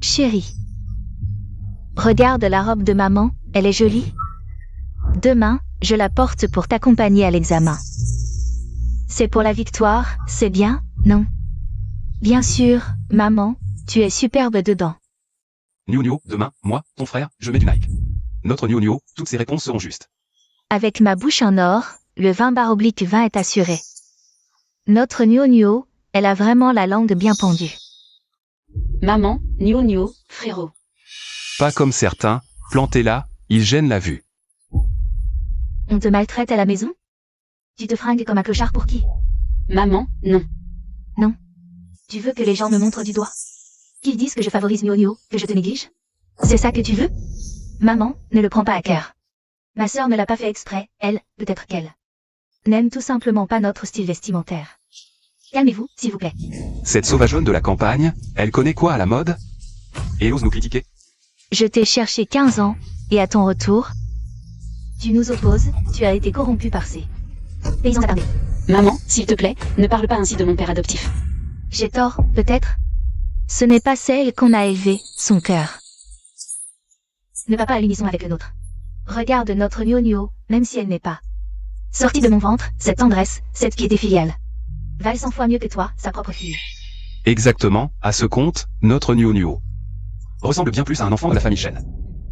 Chérie, regarde la robe de maman, elle est jolie. Demain, je la porte pour t'accompagner à l'examen. C'est pour la victoire, c'est bien, non? Bien sûr, maman, tu es superbe dedans. Nio, demain, moi, ton frère, je mets du Nike. Notre Nio, toutes ces réponses seront justes. Avec ma bouche en or, le 20/20 est assuré. Notre Nio, elle a vraiment la langue bien pendue. Maman, Nio, frérot. Pas comme certains, plantés là, ils gênent la vue. On te maltraite à la maison? Tu te fringues comme un clochard pour qui? Maman, non. Non. Tu veux que les gens me montrent du doigt? Qu'ils disent que je favorise Nio, que je te néglige? C'est ça que tu veux? Maman, ne le prends pas à cœur. Ma sœur ne l'a pas fait exprès, elle, peut-être qu'elle n'aime tout simplement pas notre style vestimentaire. Calmez-vous, s'il vous plaît. Cette sauvageonne de la campagne, elle connaît quoi à la mode? Et ose nous critiquer? Je t'ai cherché 15 ans, et à ton retour, tu nous opposes, tu as été corrompu par ces paysans attardés. Maman, s'il te plaît, ne parle pas ainsi de mon père adoptif. J'ai tort, peut-être? Ce n'est pas celle qu'on a élevée, son cœur ne va pas à l'unisson avec le nôtre. Regarde notre Nio, même si elle n'est pas sortie de mon ventre, cette tendresse, cette piété filiale valent 100 fois mieux que toi, sa propre fille. Exactement, à ce compte, notre Nio ressemble bien plus à un enfant de la famille Chen.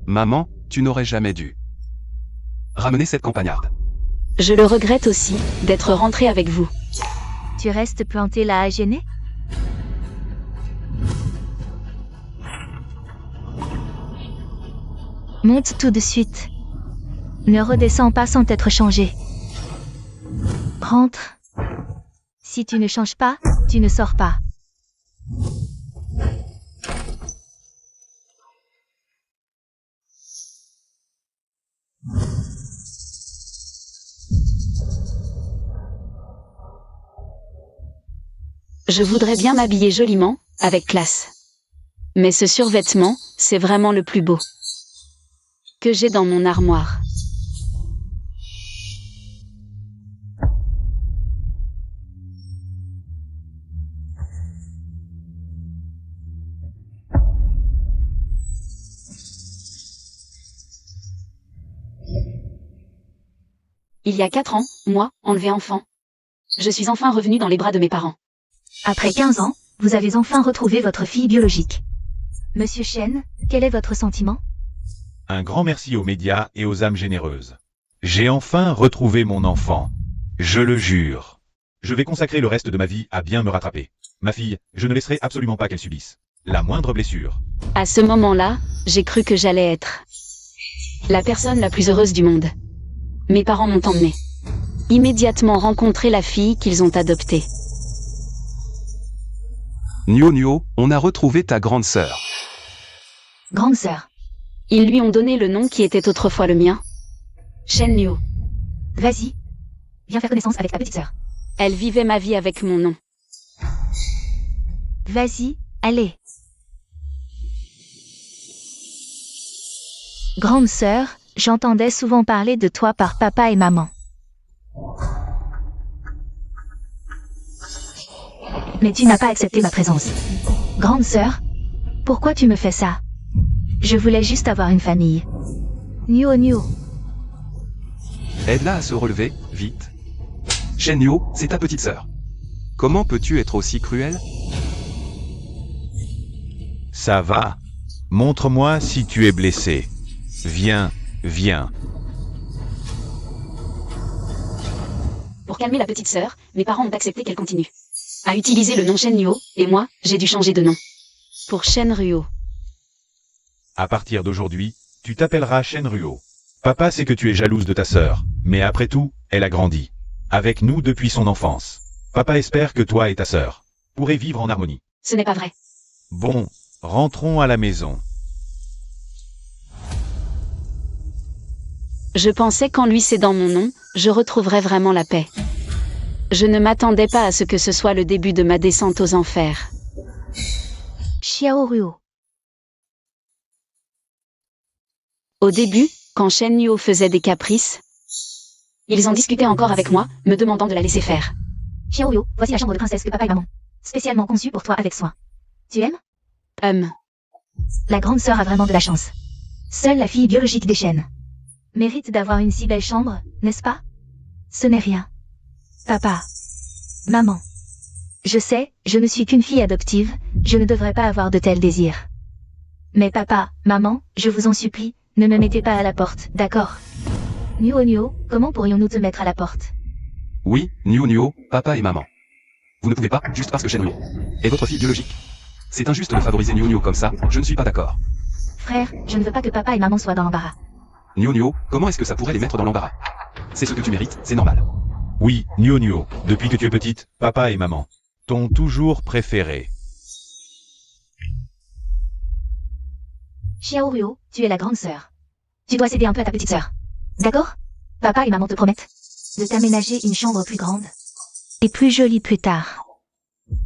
Maman, tu n'aurais jamais dû ramener cette campagnarde. Je le regrette aussi, d'être rentré avec vous. Tu restes planté là à gêner? Monte tout de suite. Ne redescends pas sans t'être changé. Rentre. Si tu ne changes pas, tu ne sors pas. Je voudrais bien m'habiller joliment, avec classe. Mais ce survêtement, c'est vraiment le plus beau que j'ai dans mon armoire. Il y a 4 ans, moi, enlevé enfant. Je suis enfin revenue dans les bras de mes parents. Après 15 ans, vous avez enfin retrouvé votre fille biologique. Monsieur Chen, quel est votre sentiment? Un grand merci aux médias et aux âmes généreuses. J'ai enfin retrouvé mon enfant. Je le jure. Je vais consacrer le reste de ma vie à bien me rattraper. Ma fille, je ne laisserai absolument pas qu'elle subisse la moindre blessure. À ce moment-là, j'ai cru que j'allais être la personne la plus heureuse du monde. Mes parents m'ont emmené immédiatement rencontrer la fille qu'ils ont adoptée. Nio, on a retrouvé ta grande sœur. Grande sœur. Ils lui ont donné le nom qui était autrefois le mien. Shen Nio. Vas-y. Viens faire connaissance avec ta petite sœur. Elle vivait ma vie avec mon nom. Vas-y, allez. Grande sœur, j'entendais souvent parler de toi par papa et maman. Mais tu n'as pas accepté ma présence. Grande sœur, pourquoi tu me fais ça? Je voulais juste avoir une famille. Nio. Aide-la à se relever, vite. Shen Nio, c'est ta petite sœur. Comment peux-tu être aussi cruel? Ça va. Montre-moi si tu es blessé. Viens. Pour calmer la petite sœur, mes parents ont accepté qu'elle continue à utiliser le nom Shen Nio, et moi, j'ai dû changer de nom pour Shen Ruo. À partir d'aujourd'hui, tu t'appelleras Shen Ruo. Papa sait que tu es jalouse de ta sœur, mais après tout, elle a grandi avec nous depuis son enfance. Papa espère que toi et ta sœur pourrez vivre en harmonie. Ce n'est pas vrai. Bon, rentrons à la maison. Je pensais qu'en lui cédant mon nom, je retrouverais vraiment la paix. Je ne m'attendais pas à ce que ce soit le début de ma descente aux enfers. Xiao Ruo. Au début, quand Shen Nio faisait des caprices, ils en discutaient encore avec moi, me demandant de la laisser faire. Xiaoyu, voici la chambre de princesse que papa et maman. Spécialement conçue pour toi avec soin. Tu aimes? La grande sœur a vraiment de la chance. Seule la fille biologique des chênes mérite d'avoir une si belle chambre, n'est-ce pas? Ce n'est rien. Papa. Maman. Je sais, je ne suis qu'une fille adoptive, je ne devrais pas avoir de tels désirs. Mais papa, maman, je vous en supplie, ne me mettez pas à la porte, d'accord? Nuo, comment pourrions-nous te mettre à la porte? Oui, Nuo, papa et maman. Vous ne pouvez pas, juste parce que Shenryu est votre fille biologique. C'est injuste de favoriser Nuo comme ça, je ne suis pas d'accord. Frère, je ne veux pas que papa et maman soient dans l'embarras. Nuo, comment est-ce que ça pourrait les mettre dans l'embarras? C'est ce que tu mérites, c'est normal. Oui, Nuo, depuis que tu es petite, papa et maman t'ont toujours préféré. Xiaoryu, tu es la grande sœur. Tu dois céder un peu à ta petite sœur. D'accord? Papa et maman te promettent de t'aménager une chambre plus grande et plus jolie plus tard.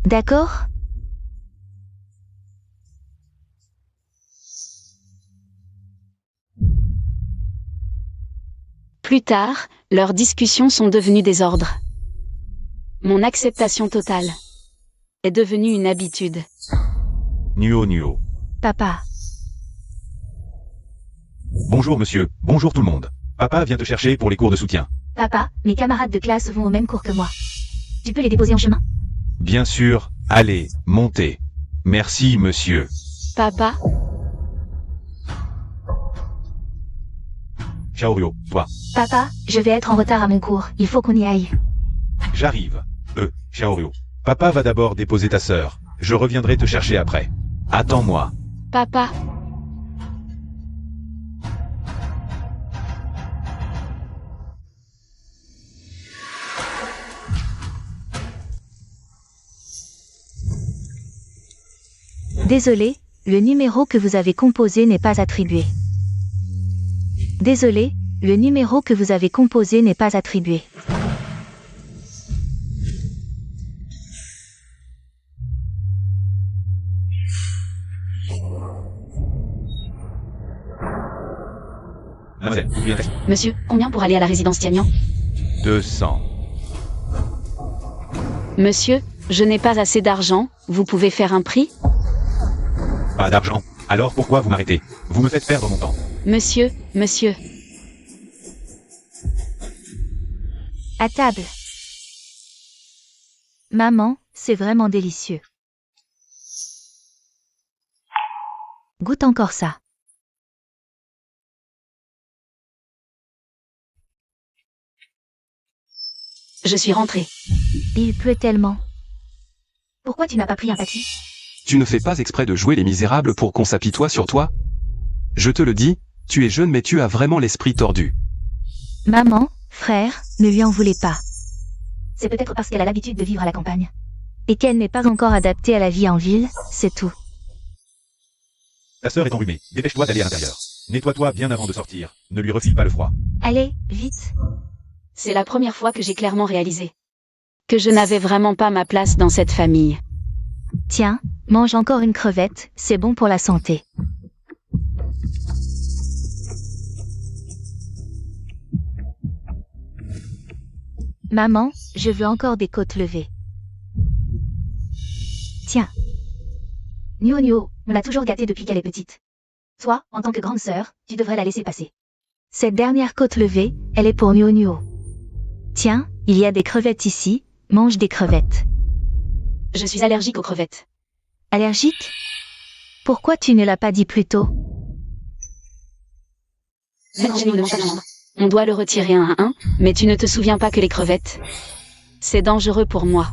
D'accord? Plus tard, leurs discussions sont devenues des ordres. Mon acceptation totale est devenue une habitude. Nuo. Papa. Bonjour monsieur, bonjour tout le monde. Papa vient te chercher pour les cours de soutien. Papa, mes camarades de classe vont au même cours que moi. Tu peux les déposer en chemin? Bien sûr, allez, montez. Merci monsieur. Papa, Xiaoryu, toi. Papa, je vais être en retard à mon cours, il faut qu'on y aille. J'arrive. Xiaoryu. Papa va d'abord déposer ta sœur. Je reviendrai te chercher après. Attends-moi. papa, Désolé, le numéro que vous avez composé n'est pas attribué. Désolé, le numéro que vous avez composé n'est pas attribué. Mademoiselle, oubliez un taxi. monsieur, combien pour aller à la résidence Tiagnan? 200. Monsieur, je n'ai pas assez d'argent, vous pouvez faire un prix? Pas d'argent. Alors pourquoi vous m'arrêtez? Vous me faites perdre mon temps. Monsieur, À table. Maman, c'est vraiment délicieux. Goûte encore ça. je suis rentrée. Il pleut tellement. Pourquoi tu n'as pas pris un taxi? Tu ne fais pas exprès de jouer les misérables pour qu'on s'apitoie sur toi? Je te le dis, tu es jeune mais tu as vraiment l'esprit tordu. Maman, frère, ne lui en voulez pas. C'est peut-être parce qu'elle a l'habitude de vivre à la campagne. Et qu'elle n'est pas encore adaptée à la vie en ville, c'est tout. Ta sœur est enrhumée. Dépêche-toi d'aller à l'intérieur. Nettoie-toi bien avant de sortir. Ne lui refile pas le froid. Allez, vite. C'est la première fois que j'ai clairement réalisé que je n'avais vraiment pas ma place dans cette famille. Tiens, mange encore une crevette, c'est bon pour la santé. Maman, je veux encore des côtes levées. Tiens. Nuo, on l'a toujours gâtée depuis qu'elle est petite. Toi, en tant que grande sœur, tu devrais la laisser passer. Cette dernière côte levée, elle est pour Nuo. Tiens, il y a des crevettes ici, mange des crevettes. Je suis allergique aux crevettes. Allergique? Pourquoi tu ne l'as pas dit plus tôt? On doit le retirer un à un, mais tu ne te souviens pas que les crevettes, c'est dangereux pour moi.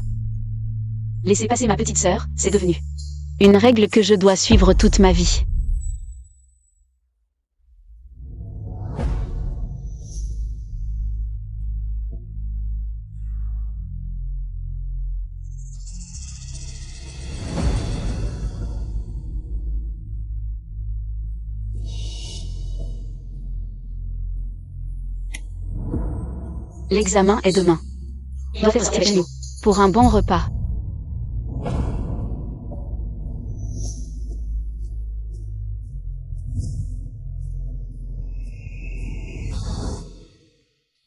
Laissez passer ma petite sœur, c'est devenu une règle que je dois suivre toute ma vie. L'examen est demain. Je dois faire sortir chez nous pour un bon repas.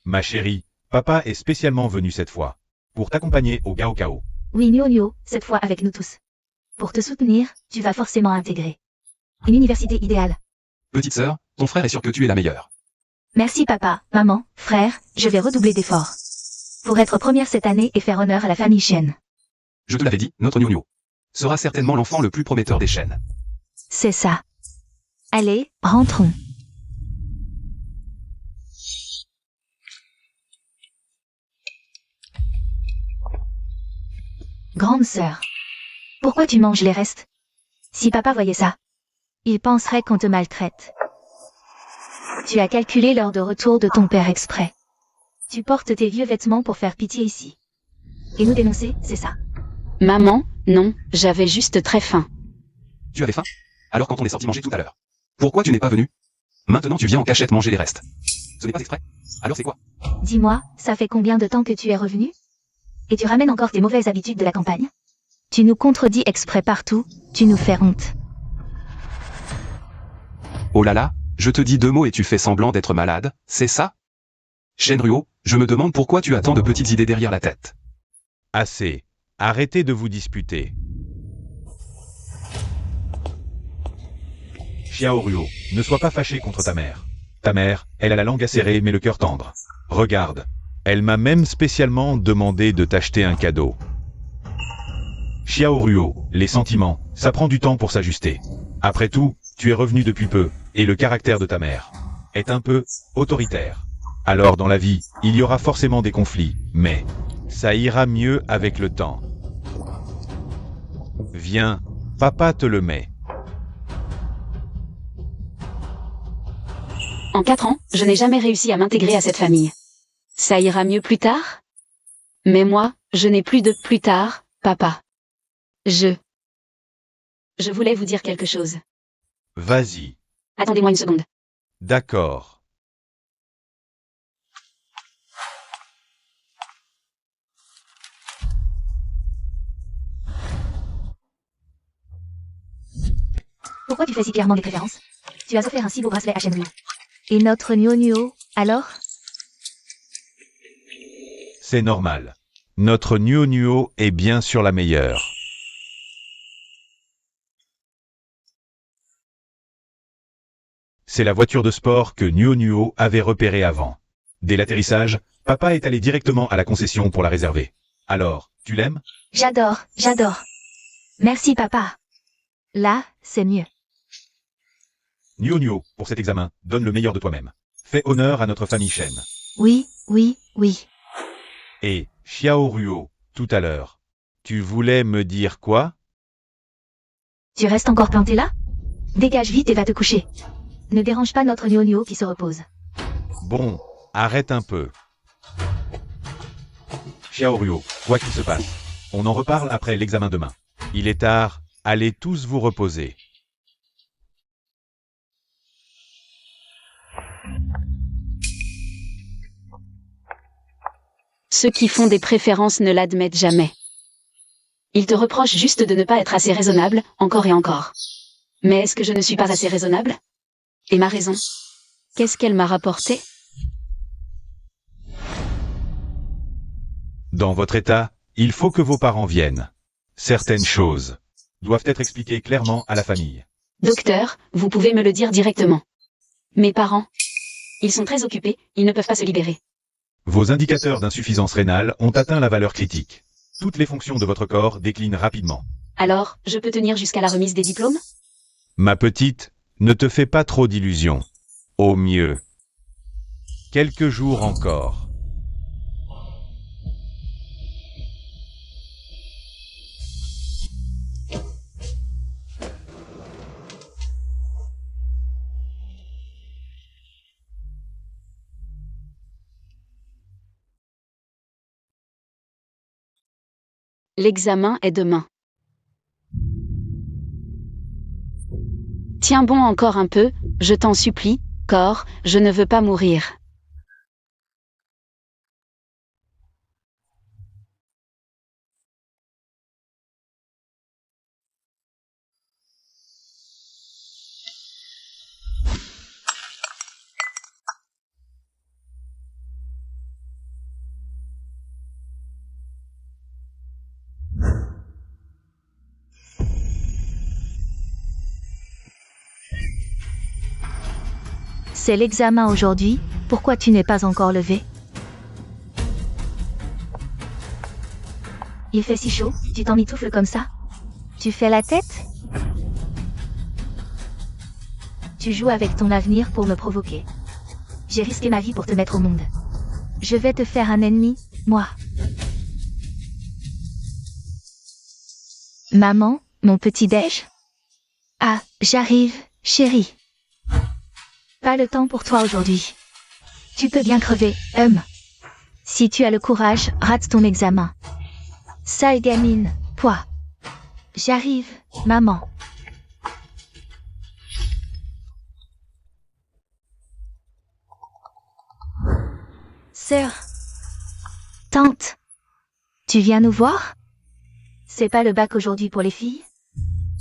Ma chérie, papa est spécialement venu cette fois pour t'accompagner au Gaokao. Oui, Nyo, cette fois avec nous tous. Pour te soutenir, tu vas forcément intégrer une université idéale. Petite sœur, ton frère est sûr que tu es la meilleure. Merci papa, maman, frère, je vais redoubler d'efforts. Pour être première cette année et faire honneur à la famille Shen. Je te l'avais dit, notre Nyo sera certainement l'enfant le plus prometteur des Shen. C'est ça. Allez, rentrons. Grande sœur. Pourquoi tu manges les restes? Si papa voyait ça, il penserait qu'on te maltraite. Tu as calculé l'heure de retour de ton père exprès. Tu portes tes vieux vêtements pour faire pitié ici. Et nous dénoncer, c'est ça. Maman, non, j'avais juste très faim. Tu avais faim? Alors quand on est sorti manger tout à l'heure. Pourquoi tu n'es pas venu? Maintenant tu viens en cachette manger les restes. Ce n'est pas exprès? Alors c'est quoi? Dis-moi, ça fait combien de temps que tu es revenu? Et tu ramènes encore tes mauvaises habitudes de la campagne? Tu nous contredis exprès partout, tu nous fais honte. Oh là là, je te dis 2 mots et tu fais semblant d'être malade, c'est ça? Shenryo, je me demande pourquoi tu as tant de petites idées derrière la tête. Assez. Arrêtez de vous disputer. Xiaoryu, ne sois pas fâché contre ta mère. Ta mère, elle a la langue acérée mais le cœur tendre. Regarde. Elle m'a même spécialement demandé de t'acheter un cadeau. Xiaoryu, les sentiments, ça prend du temps pour s'ajuster. Après tout, tu es revenu depuis peu, et le caractère de ta mère est un peu autoritaire. Alors dans la vie, il y aura forcément des conflits, mais ça ira mieux avec le temps. Viens, papa te le met. En 4 ans, je n'ai jamais réussi à m'intégrer à cette famille. Ça ira mieux plus tard? Mais moi, je n'ai plus de plus tard, papa. Je voulais vous dire quelque chose. Vas-y. Attendez-moi une seconde. D'accord. Pourquoi tu fais si clairement des préférences? Tu as offert un si beau bracelet à Shenryu. Et notre Nyo, alors? C'est normal. Notre Nyo est bien sûr la meilleure. C'est la voiture de sport que Nyo avait repérée avant. Dès l'atterrissage, papa est allé directement à la concession pour la réserver. Alors, tu l'aimes? J'adore, j'adore. Merci papa. Là, c'est mieux. Nyo, pour cet examen, donne le meilleur de toi-même. Fais honneur à notre famille Shen. Oui, oui, oui. Et, Xiaoryu, tout à l'heure. Tu voulais me dire quoi? Tu restes encore planté là? Dégage vite et va te coucher. Ne dérange pas notre Nyo qui se repose. Bon, arrête un peu. Xiaoryu, quoi qu'il se passe, on en reparle après l'examen demain. Il est tard, allez tous vous reposer. Ceux qui font des préférences ne l'admettent jamais. Ils te reprochent juste de ne pas être assez raisonnable, encore et encore. Mais est-ce que je ne suis pas assez raisonnable? Et ma raison? Qu'est-ce qu'elle m'a rapporté? Dans votre état, il faut que vos parents viennent. Certaines choses doivent être expliquées clairement à la famille. Docteur, vous pouvez me le dire directement. Mes parents, ils sont très occupés, ils ne peuvent pas se libérer. Vos indicateurs d'insuffisance rénale ont atteint la valeur critique. Toutes les fonctions de votre corps déclinent rapidement. Alors, je peux tenir jusqu'à la remise des diplômes? Ma petite, ne te fais pas trop d'illusions. Au mieux. Quelques jours encore. L'examen est demain. Tiens bon encore un peu, je t'en supplie, corps, je ne veux pas mourir. C'est l'examen aujourd'hui, pourquoi tu n'es pas encore levé? Il fait si chaud, tu t'emmitoufles comme ça? Tu fais la tête? Tu joues avec ton avenir pour me provoquer. J'ai risqué ma vie pour te mettre au monde. Je vais te faire un ennemi, moi. Maman, mon petit-déj? Ah, j'arrive, chérie. Pas le temps pour toi aujourd'hui. Tu peux bien crever, Si tu as le courage, rate ton examen. Sale gamine, quoi. J'arrive, maman. Sœur. Tante. Tu viens nous voir? C'est pas le bac aujourd'hui pour les filles?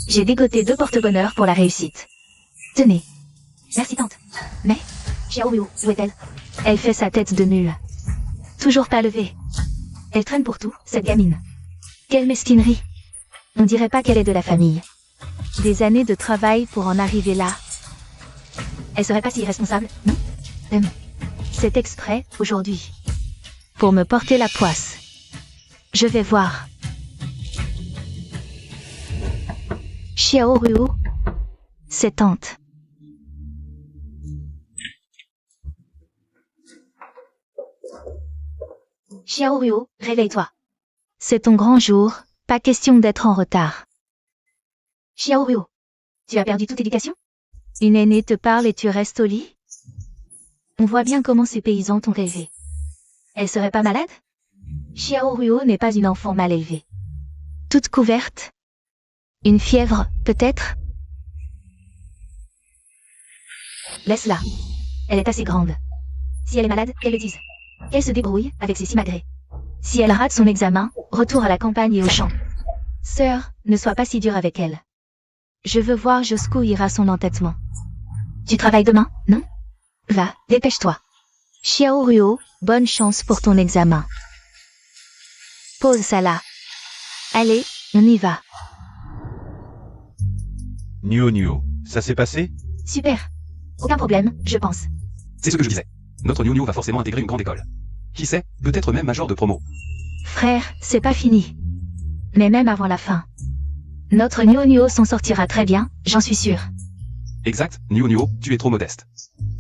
J'ai dégoté 2 porte-bonheur pour la réussite. Tenez. Merci tante. Mais, Xiaoyu, où est-elle? Elle fait sa tête de nulle. Toujours pas levée. Elle traîne pour tout, cette gamine. Quelle mesquinerie. On dirait pas qu'elle est de la famille. Des années de travail pour en arriver là. Elle serait pas si irresponsable, non? C'est exprès, aujourd'hui. Pour me porter la poisse. Je vais voir. Xiaoru. C'est tante. Xiaoru, réveille-toi. C'est ton grand jour, pas question d'être en retard. Xiaoru, tu as perdu toute éducation? Une aînée te parle et tu restes au lit? On voit bien comment ces paysans t'ont rêvé. Elle serait pas malade? Xiaoru n'est pas une enfant mal élevée. Toute couverte? Une fièvre, peut-être? Laisse-la. Elle est assez grande. Si elle est malade, qu'elle le dise. Qu'elle se débrouille avec ses simagrées. Si elle rate son examen, retour à la campagne et au champ. Sœur, ne sois pas si dure avec elle. Je veux voir jusqu'où ira son entêtement. Tu travailles demain, non? Va, dépêche-toi. Xiaoru, bonne chance pour ton examen. Pose ça là. Allez, on y va. Nio, ça s'est passé? Super. Aucun problème, je pense. C'est ce que je disais. Notre Niu va forcément intégrer une grande école. Qui sait, peut-être même major de promo. Frère, c'est pas fini. Mais même avant la fin. Notre Niu s'en sortira très bien, j'en suis sûr. Exact, Niu, tu es trop modeste.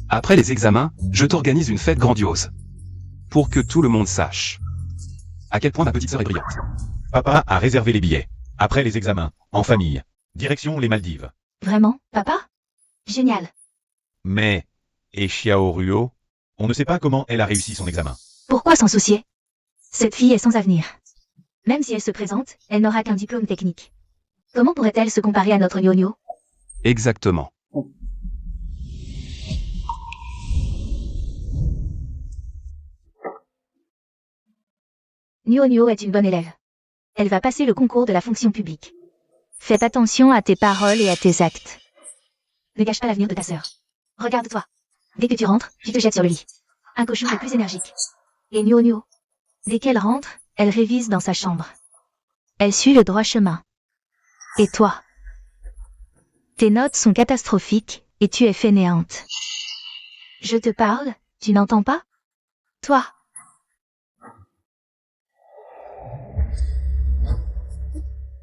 Après les examens, je t'organise une fête grandiose. Pour que tout le monde sache à quel point ma petite sœur est brillante. Papa a réservé les billets. Après les examens, en famille. Direction les Maldives. Vraiment, papa? Génial. Mais, et Xiaoru, on ne sait pas comment elle a réussi son examen. Pourquoi s'en soucier? Cette fille est sans avenir. Même si elle se présente, elle n'aura qu'un diplôme technique. Comment pourrait-elle se comparer à notre Niu? Exactement. Niu est une bonne élève. Elle va passer le concours de la fonction publique. Fais attention à tes paroles et à tes actes. Ne gâche pas l'avenir de ta sœur. Regarde-toi. Dès que tu rentres, tu te jettes sur le lit. Un cochon est plus énergique. Et Niu, dès qu'elle rentre, elle révise dans sa chambre. Elle suit le droit chemin. Et toi? Tes notes sont catastrophiques, et tu es fainéante. Je te parle, tu n'entends pas? Toi?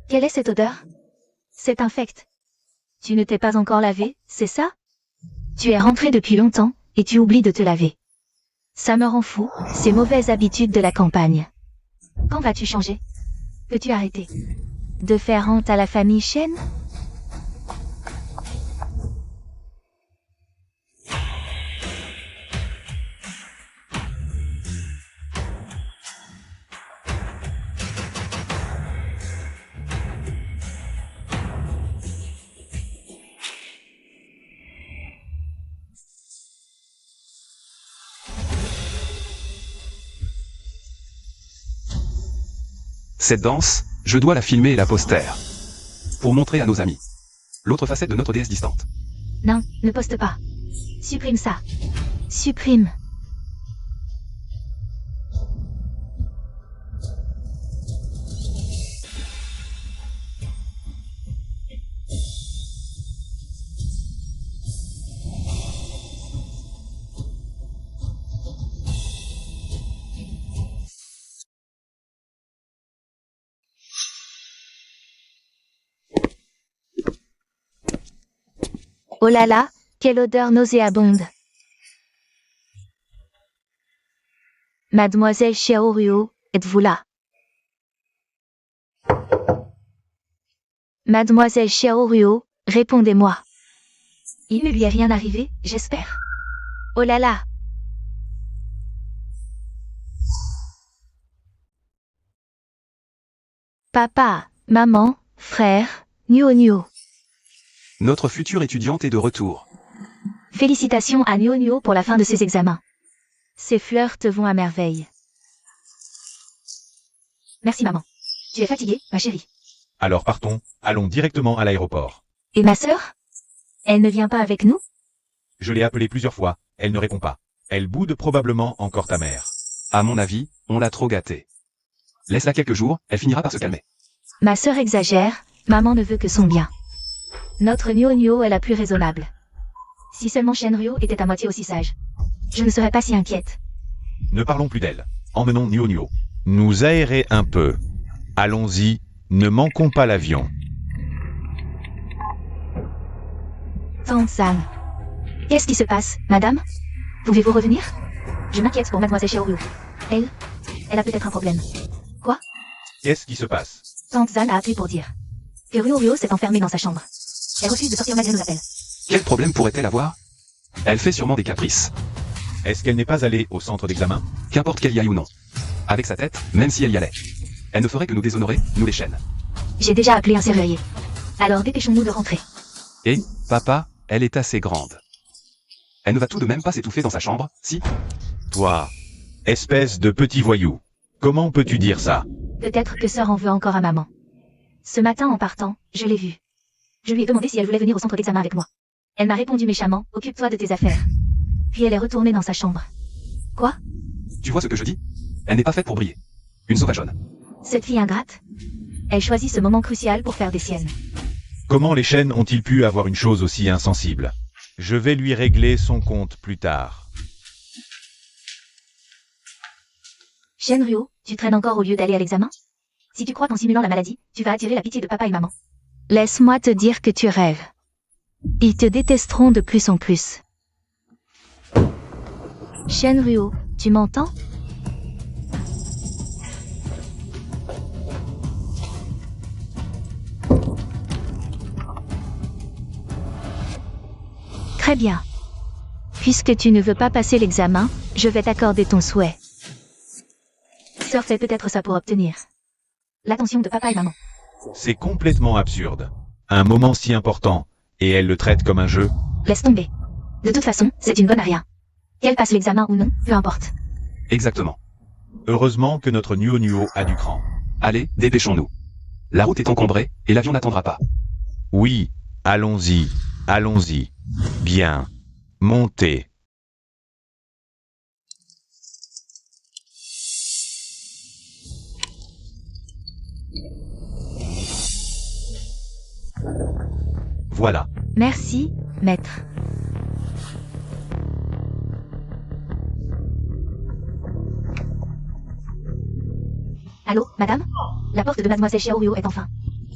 Quelle est cette odeur? C'est infect. Tu ne t'es pas encore lavé, c'est ça? Tu es rentré depuis longtemps, et tu oublies de te laver. Ça me rend fou, ces mauvaises habitudes de la campagne. Quand vas-tu changer? Peux-tu arrêter de faire honte à la famille Shen? Cette danse, je dois la filmer et la poster. Pour montrer à nos amis l'autre facette de notre déesse distante. Non, ne poste pas. Supprime ça. Supprime. Oh là là, quelle odeur nauséabonde. Mademoiselle Xiaoruo, êtes-vous là? Mademoiselle Xiaoruo, répondez-moi. Il ne lui est rien arrivé, j'espère. Oh là là. Papa, maman, frère, Nuo. Notre future étudiante est de retour. Félicitations à Nuo pour la fin de ses examens. Ces fleurs te vont à merveille. Merci maman. Tu es fatiguée, ma chérie. Alors partons, allons directement à l'aéroport. Et ma sœur? Elle ne vient pas avec nous? Je l'ai appelée plusieurs fois, elle ne répond pas. Elle boude probablement encore ta mère. À mon avis, on l'a trop gâtée. Laisse-la quelques jours, elle finira par se calmer. Ma sœur exagère, maman ne veut que son bien. Notre Nuo est la plus raisonnable. Si seulement Shenryo était à moitié aussi sage, je ne serais pas si inquiète. Ne parlons plus d'elle. Emmenons Nuo. Nous aérer un peu. Allons-y, ne manquons pas l'avion. Tang-san. Qu'est-ce qui se passe, madame? Pouvez-vous revenir? Je m'inquiète pour mademoiselle Xiaoryu. Elle a peut-être un problème. Quoi? Qu'est-ce qui se passe? Tang-san a appelé pour dire que Ryo s'est enfermée dans sa chambre. Elle refuse de sortir malgré nos appels. Quel problème pourrait-elle avoir? Elle fait sûrement des caprices. Est-ce qu'elle n'est pas allée au centre d'examen? Qu'importe qu'elle y aille ou non. Avec sa tête, même si elle y allait. Elle ne ferait que nous déshonorer, nous les chaînes. J'ai déjà appelé un serrurier. Alors dépêchons-nous de rentrer. Et, papa, elle est assez grande. Elle ne va tout de même pas s'étouffer dans sa chambre, si? Toi, espèce de petit voyou. Comment peux-tu dire ça? Peut-être que sœur en veut encore à maman. Ce matin en partant, je l'ai vue. Je lui ai demandé si elle voulait venir au centre d'examen avec moi. Elle m'a répondu méchamment, occupe-toi de tes affaires. Puis elle est retournée dans sa chambre. Quoi? Tu vois ce que je dis? Elle n'est pas faite pour briller. Une sauvageonne. Cette fille ingrate. Elle choisit ce moment crucial pour faire des siennes. Comment les chaînes ont-ils pu avoir une chose aussi insensible? Je vais lui régler son compte plus tard. Shenryo, tu traînes encore au lieu d'aller à l'examen? Si tu crois qu'en simulant la maladie, tu vas attirer la pitié de papa et maman. Laisse-moi te dire que tu rêves. Ils te détesteront de plus en plus. Shenryo, tu m'entends? Très bien. Puisque tu ne veux pas passer l'examen, je vais t'accorder ton souhait. Sœur fait peut-être ça pour obtenir l'attention de papa et maman. C'est complètement absurde. Un moment si important, et elle le traite comme un jeu. Laisse tomber. De toute façon, c'est une bonne à rien. Qu'elle passe l'examen ou non, peu importe. Exactement. Heureusement que notre Nuo a du cran. Allez, dépêchons-nous. La route est encombrée, et l'avion n'attendra pas. Oui, allons-y, allons-y. Bien. Montez. Voilà. Merci, maître. Allô, madame? La porte de mademoiselle Xiaoryu est enfin.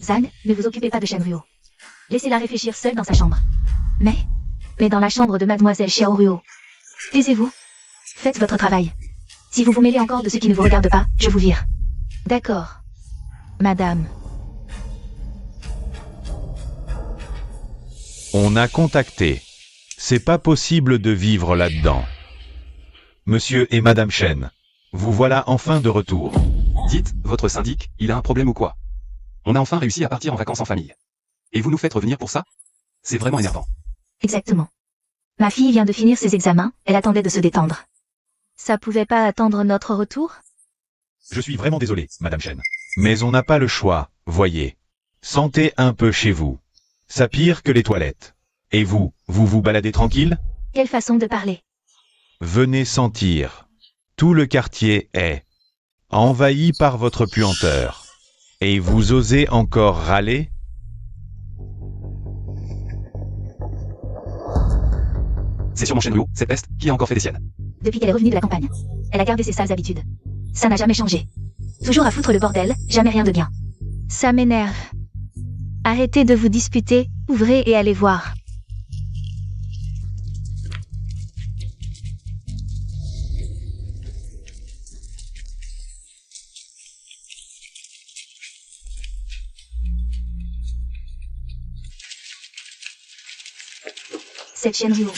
Zan, ne vous occupez pas de Shenryo. Laissez-la réfléchir seule dans sa chambre. Mais dans la chambre de mademoiselle Xiaoryu. Taisez-vous. Faites votre travail. Si vous vous mêlez encore de ce qui ne vous regarde pas, je vous vire. D'accord. Madame. On a contacté. C'est pas possible de vivre là-dedans. Monsieur et Madame Chen, vous voilà enfin de retour. Dites, votre syndic, il a un problème ou quoi? On a enfin réussi à partir en vacances en famille. Et vous nous faites revenir pour ça? C'est vraiment énervant. Exactement. Ma fille vient de finir ses examens, elle attendait de se détendre. Ça pouvait pas attendre notre retour? Je suis vraiment désolé, Madame Chen. Mais on n'a pas le choix, voyez. Sentez un peu chez vous. Ça pire que les toilettes. Et vous vous baladez tranquille? Quelle façon de parler. Venez sentir. Tout le quartier est envahi par votre puanteur. Et vous osez encore râler? C'est sûrement Shenryo, cette peste, qui a encore fait des siennes. Depuis qu'elle est revenue de la campagne, elle a gardé ses sales habitudes. Ça n'a jamais changé. Toujours à foutre le bordel, jamais rien de bien. Ça m'énerve. Arrêtez de vous disputer, ouvrez et allez voir. Cette chienne Rio.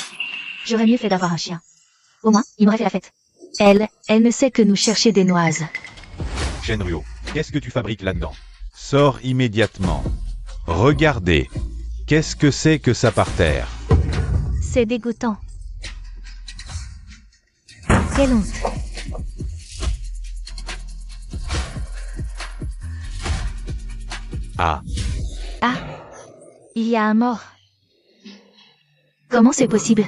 J'aurais mieux fait d'avoir un chien. Au moins, il m'aurait fait la fête. Elle ne sait que nous chercher des noises. Shenryo, qu'est-ce que tu fabriques là-dedans? Sors immédiatement. Regardez. Qu'est-ce que c'est que ça par terre? C'est dégoûtant. Quelle honte. Ah, Ah, il y a un mort. Comment c'est possible?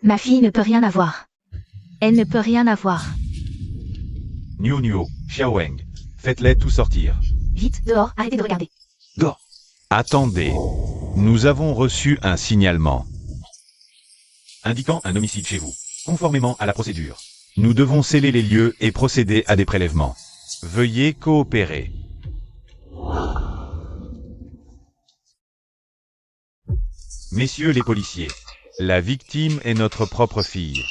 Ma fille ne peut rien avoir. Elle ne peut rien avoir. Niu Niu, Xiaoweng. Faites-les tous sortir. Vite, dehors, arrêtez de regarder. Dehors. Attendez. Nous avons reçu un signalement indiquant un homicide chez vous, conformément à la procédure. Nous devons sceller les lieux et procéder à des prélèvements. Veuillez coopérer. Messieurs les policiers, la victime est notre propre fille.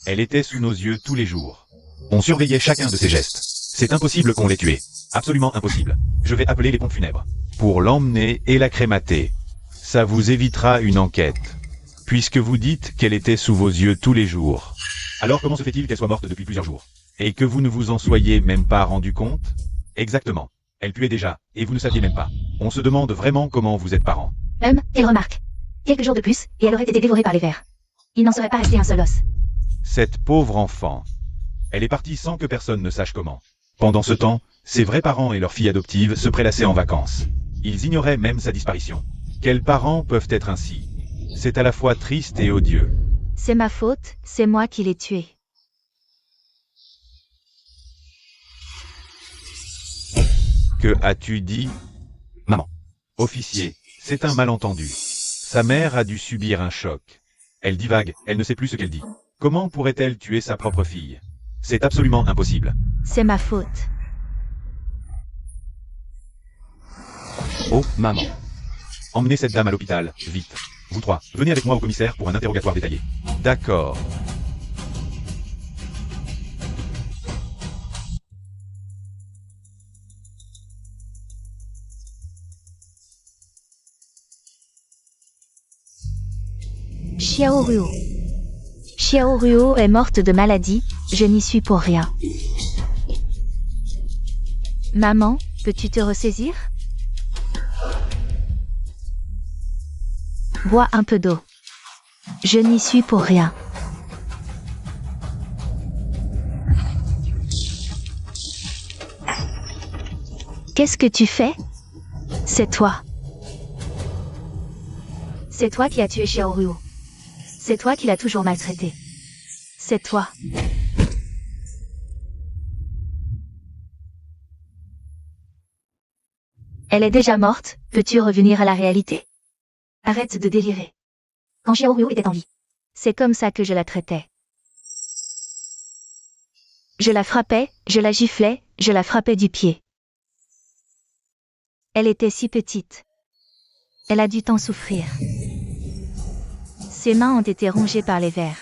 Elle était sous nos yeux tous les jours. On surveillait chacun de ses gestes. C'est impossible qu'on l'ait tuée. Absolument impossible. Je vais appeler les pompes funèbres pour l'emmener et la crémater. Ça vous évitera une enquête, puisque vous dites qu'elle était sous vos yeux tous les jours. Alors comment se fait-il qu'elle soit morte depuis plusieurs jours, et que vous ne vous en soyez même pas rendu compte? Exactement. Elle puait déjà, et vous ne saviez même pas. On se demande vraiment comment vous êtes parents. Quelle remarque. Quelques jours de plus, et elle aurait été dévorée par les vers. Il n'en serait pas resté un seul os. Cette pauvre enfant. Elle est partie sans que personne ne sache comment. Pendant ce temps, ses vrais parents et leur fille adoptive se prélassaient en vacances. Ils ignoraient même sa disparition. Quels parents peuvent être ainsi? C'est à la fois triste et odieux. C'est ma faute, c'est moi qui l'ai tuée. Que as-tu dit? Maman. Officier, c'est un malentendu. Sa mère a dû subir un choc. Elle divague, elle ne sait plus ce qu'elle dit. Comment pourrait-elle tuer sa propre fille? C'est absolument impossible. C'est ma faute. Oh, maman. Emmenez cette dame à l'hôpital, vite. Vous trois, venez avec moi au commissaire pour un interrogatoire détaillé. D'accord. Xiaoruo. Xiaoruo est morte de maladie, je n'y suis pour rien. Maman, peux-tu te ressaisir? Bois un peu d'eau. Je n'y suis pour rien. Qu'est-ce que tu fais? C'est toi. C'est toi qui as tué Xiaoruo. C'est toi qui l'as toujours maltraité. C'est toi. Elle est déjà morte, peux-tu revenir à la réalité? Arrête de délirer. Quand Xiaoruo était en vie. C'est comme ça que je la traitais. Je la frappais, je la giflais, je la frappais du pied. Elle était si petite. Elle a dû tant souffrir. Ses mains ont été rongées par les vers.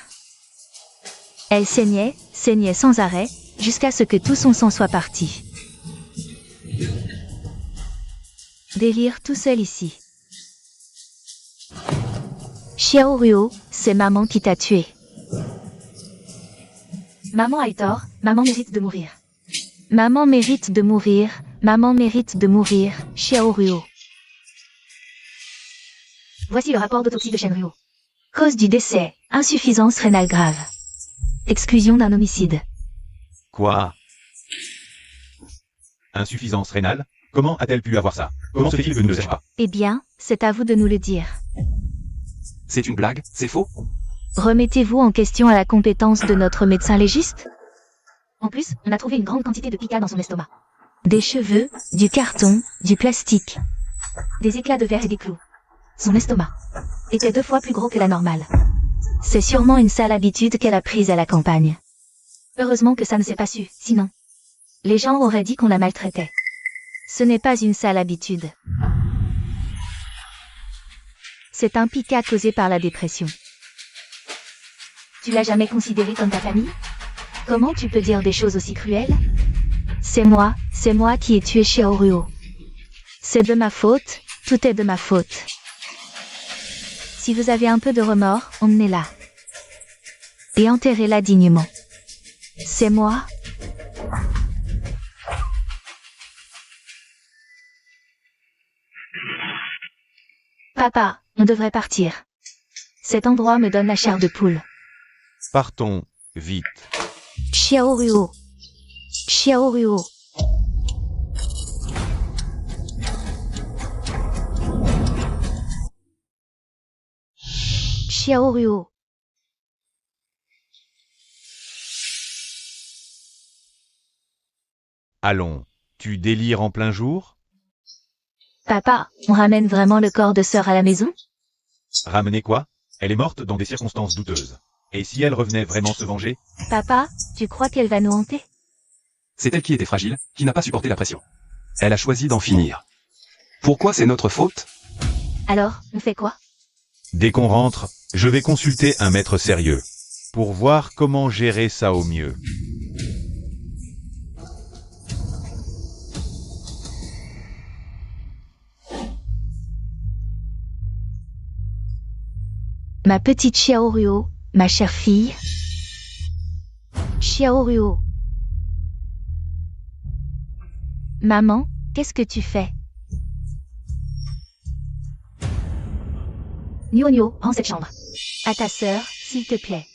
Elle saignait, saignait sans arrêt, jusqu'à ce que tout son sang soit parti. Délire tout seul ici. Xiaoruo, c'est maman qui t'a tué. Maman a eu tort, maman mérite de mourir. Maman mérite de mourir, maman mérite de mourir, Xiaoruo. Voici le rapport d'autopsie de Shenryo. Cause du décès, insuffisance rénale grave. Exclusion d'un homicide. Quoi? Insuffisance rénale? Comment a-t-elle pu avoir ça? Comment se fait-il que nous ne le sachions pas? Eh bien, c'est à vous de nous le dire. C'est une blague? C'est faux? Remettez-vous en question à la compétence de notre médecin légiste? En plus, on a trouvé une grande quantité de pica dans son estomac. Des cheveux, du carton, du plastique. Des éclats de verre et des clous. Son estomac était 2 fois plus gros que la normale. C'est sûrement une sale habitude qu'elle a prise à la campagne. Heureusement que ça ne s'est pas su, sinon. Les gens auraient dit qu'on la maltraitait. Ce n'est pas une sale habitude. C'est un pica causé par la dépression. Tu l'as jamais considéré comme ta famille? Comment tu peux dire des choses aussi cruelles? C'est moi qui ai tué Xiaoruo. C'est de ma faute, tout est de ma faute. Si vous avez un peu de remords, emmenez-la. Et enterrez-la dignement. C'est moi. Papa, on devrait partir. Cet endroit me donne la chair de poule. Partons, vite. Xiaoruo. Xiaoruo. Xiaoruo. Allons, tu délires en plein jour? Papa, on ramène vraiment le corps de sœur à la maison? Ramener quoi? Elle est morte dans des circonstances douteuses. Et si elle revenait vraiment se venger? Papa, tu crois qu'elle va nous hanter? C'est elle qui était fragile, qui n'a pas supporté la pression. Elle a choisi d'en finir. Pourquoi c'est notre faute? Alors, on fait quoi? Dès qu'on rentre, je vais consulter un maître sérieux. Pour voir comment gérer ça au mieux. Ma petite Xiaoruo, ma chère fille. Xiaoruo. Maman, qu'est-ce que tu fais? Nio, rends cette chambre. À ta sœur, s'il te plaît.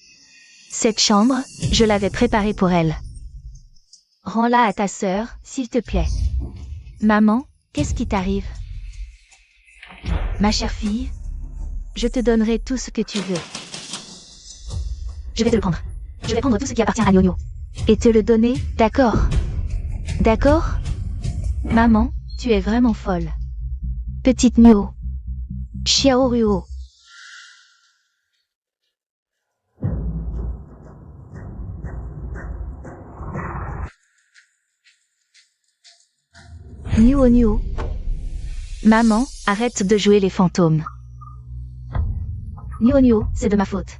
Cette chambre, je l'avais préparée pour elle. Rends-la à ta sœur, s'il te plaît. Maman, qu'est-ce qui t'arrive? Ma chère fille, je te donnerai tout ce que tu veux. Je vais te le prendre. Je vais prendre tout ce qui appartient à Nio. Et te le donner, d'accord? D'accord? Maman, tu es vraiment folle. Petite Nio. Xiaoruo. Nio. Maman, arrête de jouer les fantômes. Nio, c'est de ma faute.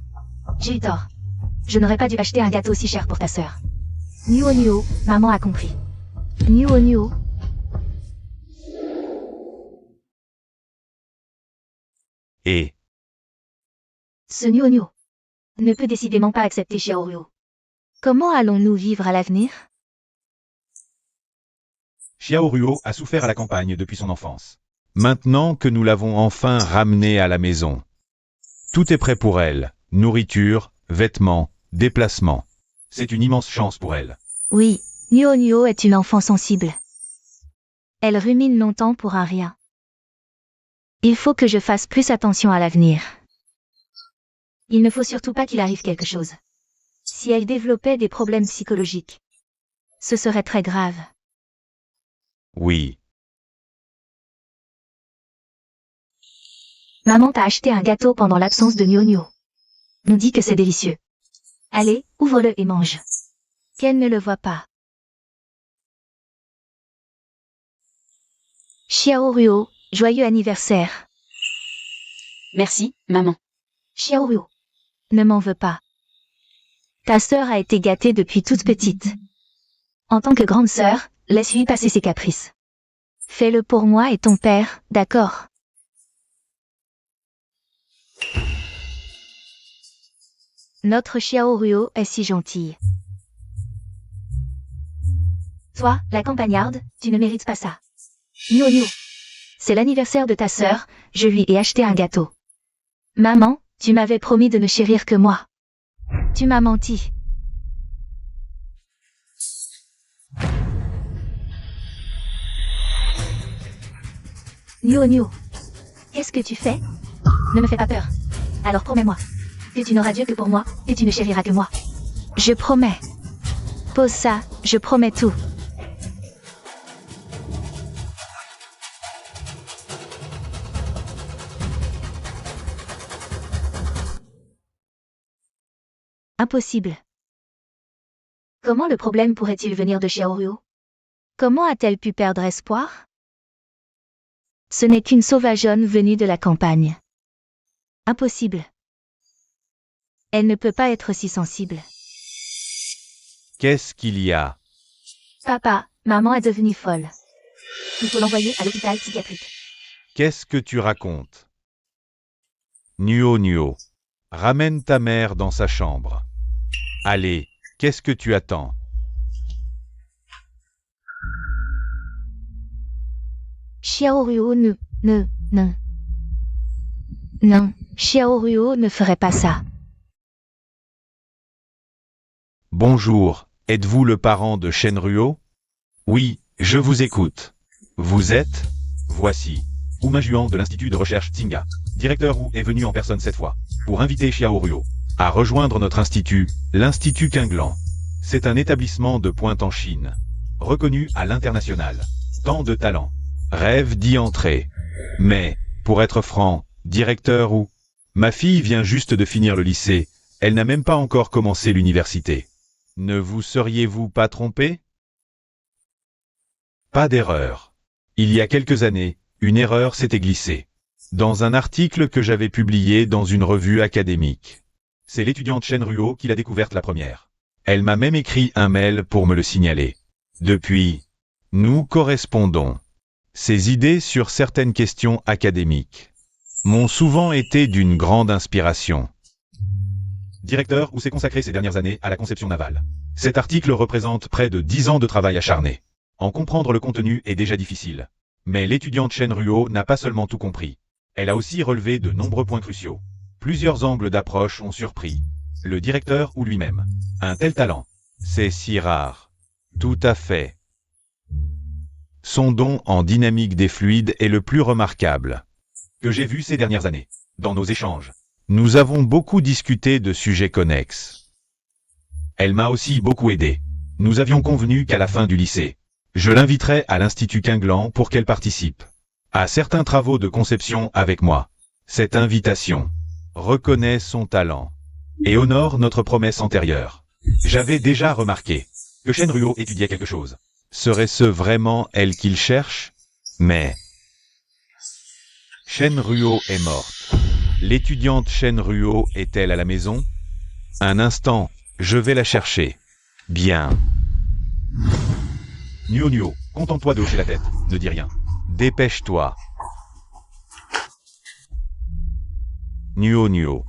J'ai eu tort. Je n'aurais pas dû acheter un gâteau si cher pour ta sœur. Nio, maman a compris. Nio. Et Ce Nio ne peut décidément pas accepter Xiaoruo. Comment allons-nous vivre à l'avenir? Xiaoruo a souffert à la campagne depuis son enfance. Maintenant que nous l'avons enfin ramenée à la maison, tout est prêt pour elle. Nourriture, vêtements, déplacements. C'est une immense chance pour elle. Oui, Nio est une enfant sensible. Elle rumine longtemps pour un rien. Il faut que je fasse plus attention à l'avenir. Il ne faut surtout pas qu'il arrive quelque chose. Si elle développait des problèmes psychologiques, ce serait très grave. Oui. Maman t'a acheté un gâteau pendant l'absence de Nio. On dit que c'est délicieux. Allez, ouvre-le et mange. Qu'elle ne le voit pas. Xiaoruo, joyeux anniversaire. Merci, maman. Xiaoruo, ne m'en veux pas. Ta sœur a été gâtée depuis toute petite. En tant que grande sœur, laisse-lui passer ses caprices. Fais-le pour moi et ton père, d'accord? Notre Xiaoruo est si gentille. Toi, la campagnarde, tu ne mérites pas ça. Nio. C'est l'anniversaire de ta sœur, je lui ai acheté un gâteau. Maman, tu m'avais promis de ne chérir que moi. Tu m'as menti. Nio. Qu'est-ce que tu fais? Ne me fais pas peur. Alors promets-moi que tu n'auras Dieu que pour moi, et tu ne chériras que moi. Je promets. Pose ça, je promets tout. Impossible. Comment le problème pourrait-il venir de Xiaoruo? Comment a-t-elle pu perdre espoir? Ce n'est qu'une sauvageonne venue de la campagne. Impossible. Elle ne peut pas être si sensible. Qu'est-ce qu'il y a? Papa, maman est devenue folle. Il faut l'envoyer à l'hôpital psychiatrique. Qu'est-ce que tu racontes? Nuo Nuo. Ramène ta mère dans sa chambre. Allez, qu'est-ce que tu attends? Xiaoruo non, Xiaoruo ne ferait pas ça. Bonjour, êtes-vous le parent de Shenruo? Oui, je vous écoute. Vous êtes? Voici. Ouma Juan de l'Institut de recherche Tsinga. Directeur Wu est venu en personne cette fois, pour inviter Xiaoruo à rejoindre notre institut, l'Institut Qinglan. C'est un établissement de pointe en Chine, reconnu à l'international. Tant de talent. Rêve d'y entrer. Mais, pour être franc, directeur Wu, ma fille vient juste de finir le lycée, elle n'a même pas encore commencé l'université. Ne vous seriez-vous pas trompé? Pas d'erreur. Il y a quelques années, une erreur s'était glissée. Dans un article que j'avais publié dans une revue académique. C'est l'étudiante Shenruo qui l'a découverte la première. Elle m'a même écrit un mail pour me le signaler. Depuis, nous correspondons. Ses idées sur certaines questions académiques m'ont souvent été d'une grande inspiration. Directeur Wu s'est consacré ces dernières années à la conception navale. Cet article représente près de 10 ans de travail acharné. En comprendre le contenu est déjà difficile. Mais l'étudiante Shenruo n'a pas seulement tout compris. Elle a aussi relevé de nombreux points cruciaux. Plusieurs angles d'approche ont surpris le directeur ou lui-même. Un tel talent, c'est si rare. Tout à fait. Son don en dynamique des fluides est le plus remarquable que j'ai vu ces dernières années. Dans nos échanges, nous avons beaucoup discuté de sujets connexes. Elle m'a aussi beaucoup aidé. Nous avions convenu qu'à la fin du lycée, je l'inviterai à l'Institut Qinglan pour qu'elle participe à certains travaux de conception avec moi. Cette invitation reconnaît son talent et honore notre promesse antérieure. J'avais déjà remarqué que Shenruo étudiait quelque chose. Serait-ce vraiment elle qu'il cherche? Mais Shenruo est morte. L'étudiante Shenruo est-elle à la maison? Un instant, je vais la chercher. Bien. Nuo Nuo, contente-toi de hocher la tête, ne dis rien. Dépêche-toi. Nuo Nuo.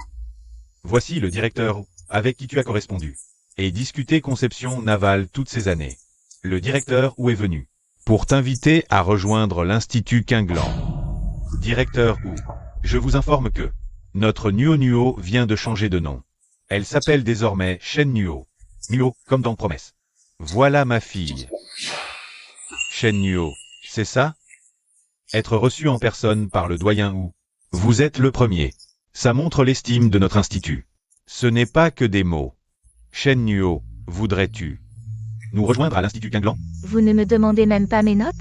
Voici le directeur avec qui tu as correspondu et discuté conception navale toutes ces années. Le directeur Wu est venu pour t'inviter à rejoindre l'Institut Qinglan. Directeur Wu, je vous informe que notre Nuo Nuo vient de changer de nom. Elle s'appelle désormais Shen Nuo. Nuo, comme dans Promesse. Voilà ma fille. Shen Nuo, c'est ça? Être reçu en personne par le doyen Wu. Vous êtes le premier. Ça montre l'estime de notre institut. Ce n'est pas que des mots. Shen Nuo, voudrais-tu nous rejoindre à l'Institut Qinglan? Vous ne me demandez même pas mes notes?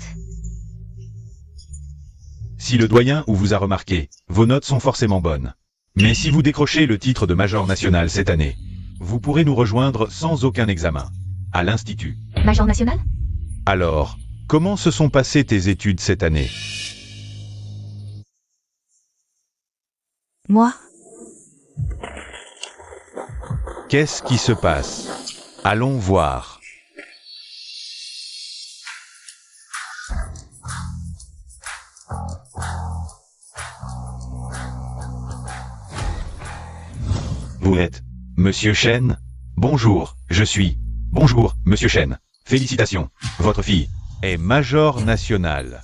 Si le doyen Wu vous a remarqué, vos notes sont forcément bonnes. Mais si vous décrochez le titre de major national cette année, vous pourrez nous rejoindre sans aucun examen à l'Institut. Major national? Alors, comment se sont passées tes études cette année? Moi? Qu'est-ce qui se passe? Allons voir. Vous êtes Monsieur Shen? Bonjour, je suis. Bonjour, Monsieur Shen. Félicitations, votre fille est major national.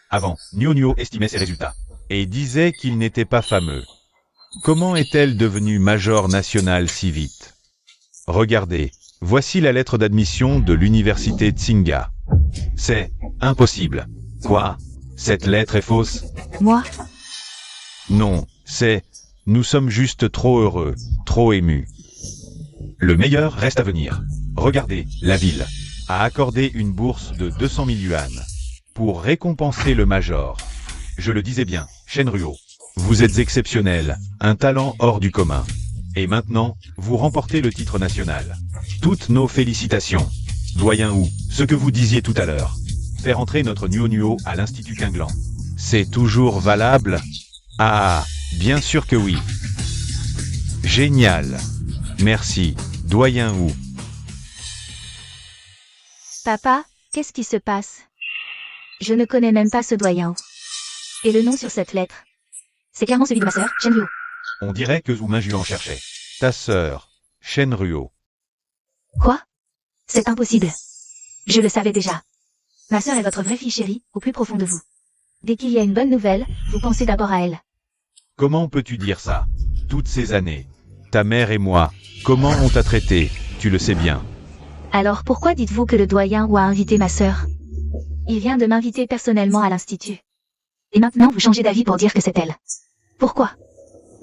Avant, Nuo Nuo estimait ses résultats et disait qu'il n'était pas fameux. Comment est-elle devenue major national si vite? Regardez, voici la lettre d'admission de l'université Tsinga. C'est impossible. Quoi? Cette lettre est fausse? Moi? Non, c'est... Nous sommes juste trop heureux, trop émus. Le meilleur reste à venir. Regardez, la ville a accordé une bourse de 200 000 yuan pour récompenser le major. Je le disais bien, Shenruo, vous êtes exceptionnel, un talent hors du commun. Et maintenant, vous remportez le titre national. Toutes nos félicitations. Doyen Wu, ce que vous disiez tout à l'heure. Faire entrer notre Nuo Nuo à l'Institut Qinglan. C'est toujours valable? Ah, bien sûr que oui. Génial. Merci, doyen Wu. Papa, qu'est-ce qui se passe? Je ne connais même pas ce doyen. Et le nom sur cette lettre? C'est clairement celui de ma sœur, Shenryu. On dirait que Zhu Minju en cherchait. Ta sœur, Shenryu. Quoi? C'est impossible. Je le savais déjà. Ma sœur est votre vraie fille chérie, au plus profond de vous. Dès qu'il y a une bonne nouvelle, vous pensez d'abord à elle. Comment peux-tu dire ça? Toutes ces années. Ta mère et moi, comment on t'a traité, tu le sais bien. Alors pourquoi dites-vous que le doyen Wu a invité ma sœur? Il vient de m'inviter personnellement à l'institut. Et maintenant vous changez d'avis pour dire que c'est elle. Pourquoi?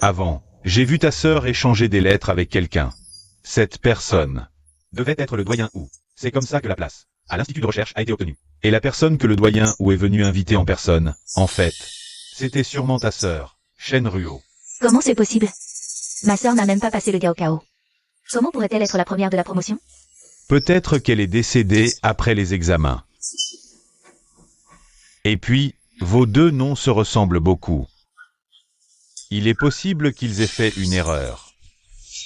Avant, j'ai vu ta sœur échanger des lettres avec quelqu'un. Cette personne devait être le doyen Wu. C'est comme ça que la place à l'institut de recherche a été obtenue. Et la personne que le doyen Wu est venu inviter en personne, en fait, c'était sûrement ta sœur, Shenryu. Comment c'est possible? Ma sœur n'a même pas passé le Gaokao. Comment pourrait-elle être la première de la promotion? Peut-être qu'elle est décédée après les examens. Et puis, vos deux noms se ressemblent beaucoup. Il est possible qu'ils aient fait une erreur.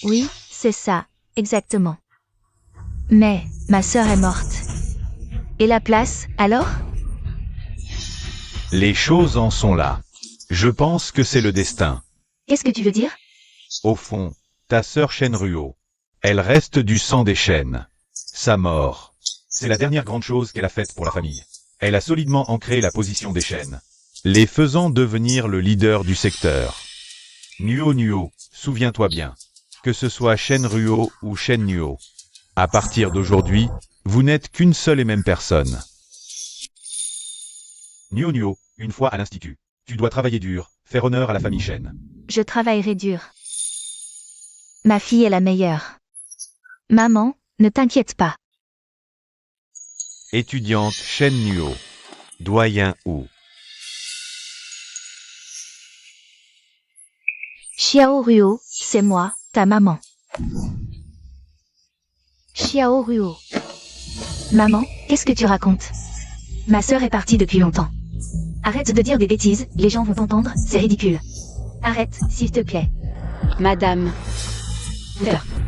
Oui, c'est ça, exactement. Mais, ma sœur est morte. Et la place, alors? Les choses en sont là. Je pense que c'est le destin. Qu'est-ce que tu veux dire? Au fond, ta sœur Shenryu, elle reste du sang des Shen. Sa mort, c'est la dernière grande chose qu'elle a faite pour la famille. Elle a solidement ancré la position des Shen, les faisant devenir le leader du secteur. Nuo, souviens-toi bien, que ce soit Shenryu ou Shenryu, à partir d'aujourd'hui, vous n'êtes qu'une seule et même personne. Nuo, une fois à l'institut, tu dois travailler dur, faire honneur à la famille Shen. Je travaillerai dur. Ma fille est la meilleure. Maman, ne t'inquiète pas. Étudiante Shenryu, doyen Wu. Xiao Ruo, c'est moi, ta maman. Xiao Ruo. Maman, qu'est-ce que tu racontes? Ma sœur est partie depuis longtemps. Arrête de dire des bêtises, les gens vont t'entendre, c'est ridicule. Arrête, s'il te plaît. Madame.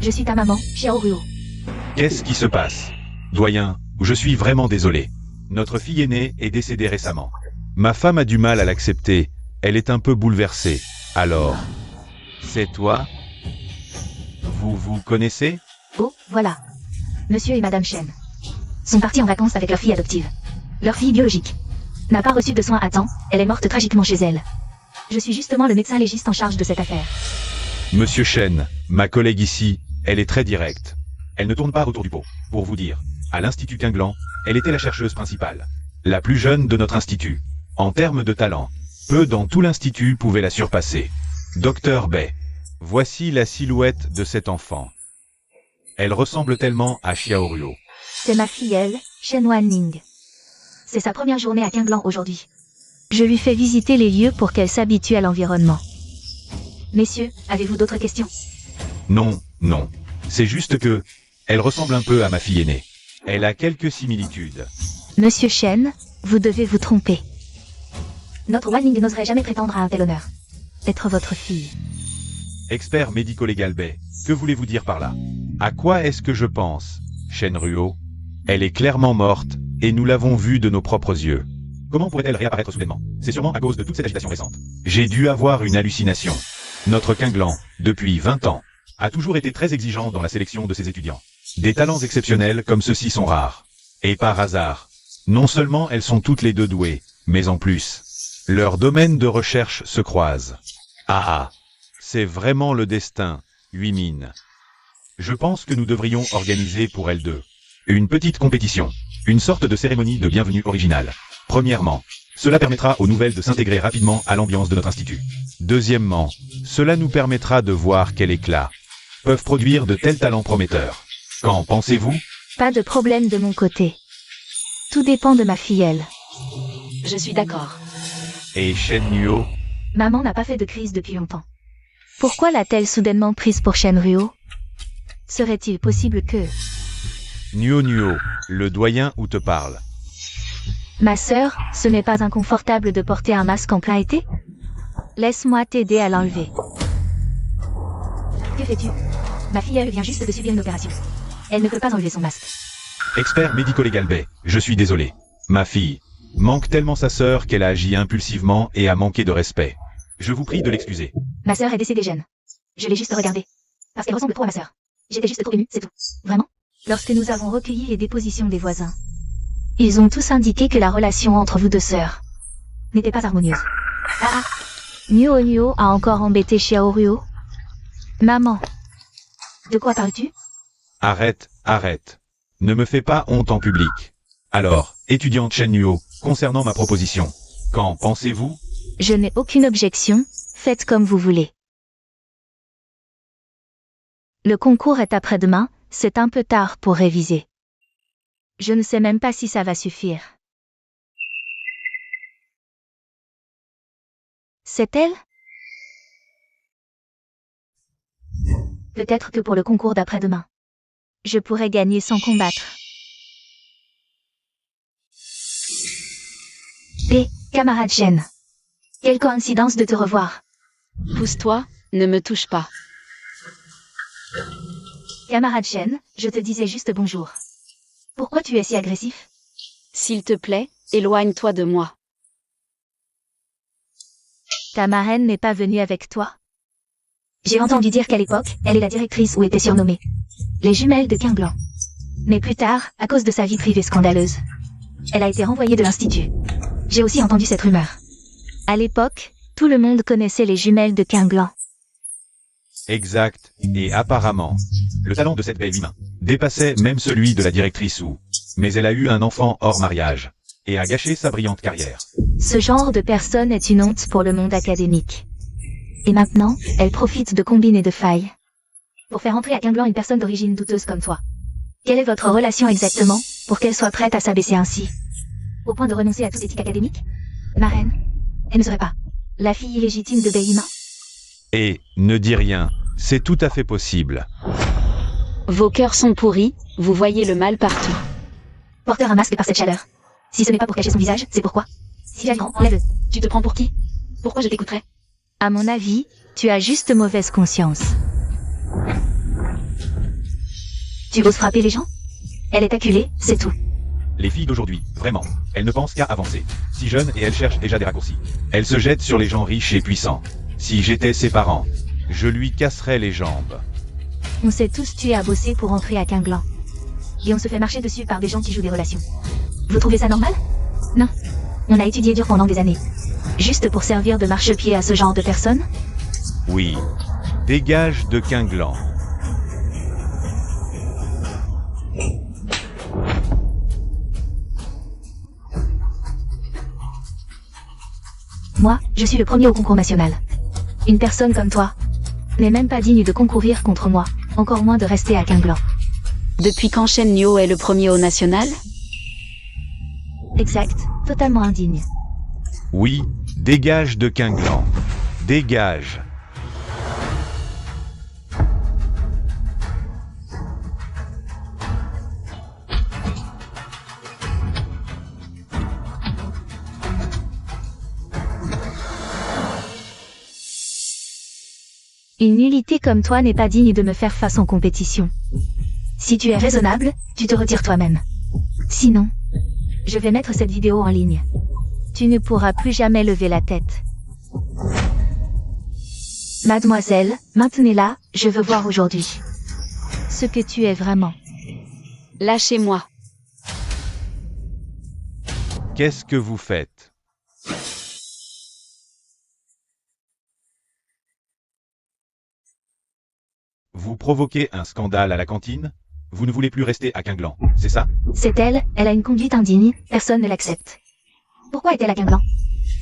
Je suis ta maman, Xiao Ruo. Qu'est-ce qui se passe? Doyen, je suis vraiment désolé. Notre fille aînée est décédée récemment. Ma femme a du mal à l'accepter, elle est un peu bouleversée. Alors, c'est toi? Vous vous connaissez? Oh, voilà. Monsieur et Madame Shen sont partis en vacances avec leur fille adoptive. Leur fille biologique n'a pas reçu de soins à temps, elle est morte tragiquement chez elle. Je suis justement le médecin légiste en charge de cette affaire. Monsieur Shen, ma collègue ici, elle est très directe. Elle ne tourne pas autour du pot. Pour vous dire, à l'Institut Qinglan, elle était la chercheuse principale. La plus jeune de notre institut. En termes de talent, peu dans tout l'institut pouvaient la surpasser. Docteur Bai. Voici la silhouette de cet enfant. Elle ressemble tellement à Xiaoruo. C'est ma filleule, Shen Wanning. C'est sa première journée à Qinglan aujourd'hui. Je lui fais visiter les lieux pour qu'elle s'habitue à l'environnement. Messieurs, avez-vous d'autres questions? Non. C'est juste que, elle ressemble un peu à ma fille aînée. Elle a quelques similitudes. Monsieur Shen, vous devez vous tromper. Notre Wanning n'oserait jamais prétendre à un tel honneur. Être votre fille. Expert médico-légal Bai, que voulez-vous dire par là? À quoi est-ce que je pense? Shenryu, elle est clairement morte, et nous l'avons vue de nos propres yeux. Comment pourrait-elle réapparaître soudainement? C'est sûrement à cause de toute cette agitation récente. J'ai dû avoir une hallucination. Notre Qinglan, depuis 20 ans, a toujours été très exigeant dans la sélection de ses étudiants. Des talents exceptionnels comme ceux-ci sont rares. Et par hasard, non seulement elles sont toutes les deux douées, mais en plus, leurs domaines de recherche se croisent. C'est vraiment le destin, Huimin. Je pense que nous devrions organiser pour elles deux une petite compétition, une sorte de cérémonie de bienvenue originale. Premièrement, cela permettra aux nouvelles de s'intégrer rapidement à l'ambiance de notre institut. Deuxièmement, cela nous permettra de voir quel éclat peuvent produire de tels talents prometteurs. Qu'en pensez-vous? Pas de problème de mon côté. Tout dépend de ma filleule. Je suis d'accord. Et Shenryu? Maman n'a pas fait de crise depuis longtemps. Pourquoi l'a-t-elle soudainement prise pour Shenryu? Serait-il possible que... Nuo, le doyen où te parle. Ma sœur, ce n'est pas inconfortable de porter un masque en plein été? Laisse-moi t'aider à l'enlever. Que fais-tu? Ma filleule vient juste de subir une opération. Elle ne peut pas enlever son masque. Expert médico-légal Bai, je suis désolé. Ma fille manque tellement sa sœur qu'elle a agi impulsivement et a manqué de respect. Je vous prie de l'excuser. Ma sœur est décédée jeune. Je l'ai juste regardée. Parce qu'elle ressemble trop à ma sœur. J'étais juste trop émue, c'est tout. Vraiment. Lorsque nous avons recueilli les dépositions des voisins, ils ont tous indiqué que la relation entre vous deux sœurs n'était pas harmonieuse. Ah, Nyuo a encore embêté Xiaoruo. Maman. De quoi parles-tu? Arrête, arrête. Ne me fais pas honte en public. Alors, étudiante Shen Nuo, concernant ma proposition, qu'en pensez-vous? Je n'ai aucune objection, faites comme vous voulez. Le concours est après-demain, c'est un peu tard pour réviser. Je ne sais même pas si ça va suffire. C'est elle? Peut-être que pour le concours d'après-demain, je pourrais gagner sans combattre. Camarade Shen. Quelle coïncidence de te revoir. Pousse-toi, ne me touche pas. Camarade Shen, je te disais juste bonjour. Pourquoi tu es si agressif? S'il te plaît, éloigne-toi de moi. Ta marraine n'est pas venue avec toi? J'ai entendu dire qu'à l'époque, elle est la directrice ou était surnommée les jumelles de Qinglan. Mais plus tard, à cause de sa vie privée scandaleuse, elle a été renvoyée de l'institut. J'ai aussi entendu cette rumeur. À l'époque, tout le monde connaissait les jumelles de Qinglan. Exact, et apparemment, le talent de cette belle humain dépassait même celui de la directrice Wu. Mais elle a eu un enfant hors mariage, et a gâché sa brillante carrière. Ce genre de personne est une honte pour le monde académique. Et maintenant, elle profite de combines et de failles pour faire entrer à Qinglan une personne d'origine douteuse comme toi. Quelle est votre relation exactement, pour qu'elle soit prête à s'abaisser ainsi? Au point de renoncer à toute éthique académique? Marraine, elle ne serait pas la fille illégitime de Beima. Et, ne dis rien, c'est tout à fait possible. Vos cœurs sont pourris, vous voyez le mal partout. Porteur un masque par cette chaleur. Si ce n'est pas pour cacher son visage, c'est pourquoi? Si j'avais enlève-le. Tu te prends pour qui? Pourquoi je t'écouterais? À mon avis, tu as juste mauvaise conscience. Tu oses frapper les gens? Elle est acculée, c'est tout. Les filles d'aujourd'hui, vraiment, elles ne pensent qu'à avancer. Si jeunes et elles cherchent déjà des raccourcis. Elles se jettent sur les gens riches et puissants. Si j'étais ses parents, je lui casserais les jambes. On s'est tous tués à bosser pour entrer à Qinglan. Et on se fait marcher dessus par des gens qui jouent des relations. Vous trouvez ça normal? Non. On a étudié dur pendant des années. Juste pour servir de marchepied à ce genre de personnes? Oui. Dégage de Qinglan. Moi, je suis le premier au concours national. Une personne comme toi n'est même pas digne de concourir contre moi, encore moins de rester à Qinglan. Depuis quand Shen Nuo est le premier au national? Exact, totalement indigne. Oui, dégage de Qinglan. Dégage. Une nullité comme toi n'est pas digne de me faire face en compétition. Si tu es raisonnable, tu te retires toi-même. Sinon, je vais mettre cette vidéo en ligne. Tu ne pourras plus jamais lever la tête. Mademoiselle, maintenez-la, je veux voir aujourd'hui ce que tu es vraiment. Lâchez-moi. Qu'est-ce que vous faites? Vous provoquez un scandale à la cantine? Vous ne voulez plus rester à Qinglan, c'est ça? C'est elle a une conduite indigne, personne ne l'accepte. Pourquoi est-elle à Qinglan?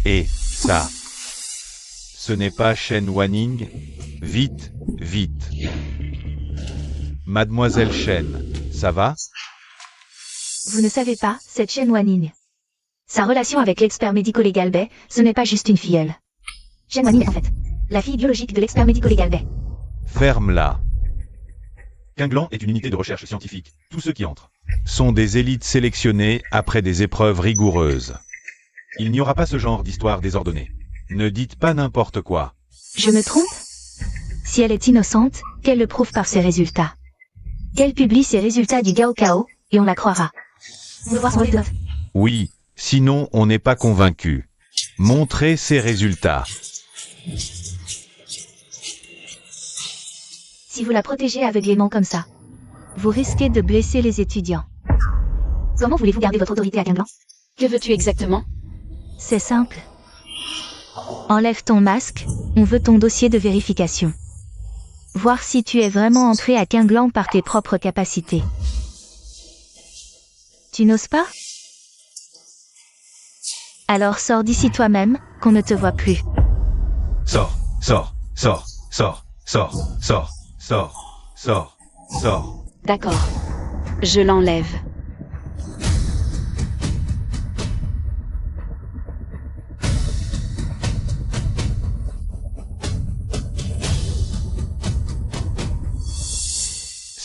Et ça, ce n'est pas Shen Wanning? Vite, vite. Mademoiselle Shen, ça va? Vous ne savez pas, cette Shen Wanning. Sa relation avec l'expert médico-légal Bay, ce n'est pas juste une filleule. Shen Wanning est en fait la fille biologique de l'expert médico-légal Bay. Ferme-la. Qinglan est une unité de recherche scientifique. Tous ceux qui entrent sont des élites sélectionnées après des épreuves rigoureuses. Il n'y aura pas ce genre d'histoire désordonnée. Ne dites pas n'importe quoi. Je me trompe? Si elle est innocente, qu'elle le prouve par ses résultats. Qu'elle publie ses résultats du Gaokao, et on la croira. On veut voir son Redov. Oui, sinon on n'est pas convaincu. Montrez ses résultats. Si vous la protégez aveuglément comme ça, vous risquez de blesser les étudiants. Comment voulez-vous garder votre autorité à Guinglan? Que veux-tu exactement? C'est simple. Enlève ton masque, on veut ton dossier de vérification. Voir si tu es vraiment entré à Guinglan par tes propres capacités. Tu n'oses pas? Alors sors d'ici toi-même, qu'on ne te voit plus. Sors, sors, sors, sors, sors, sors, sors, sors, sors. D'accord. Je l'enlève.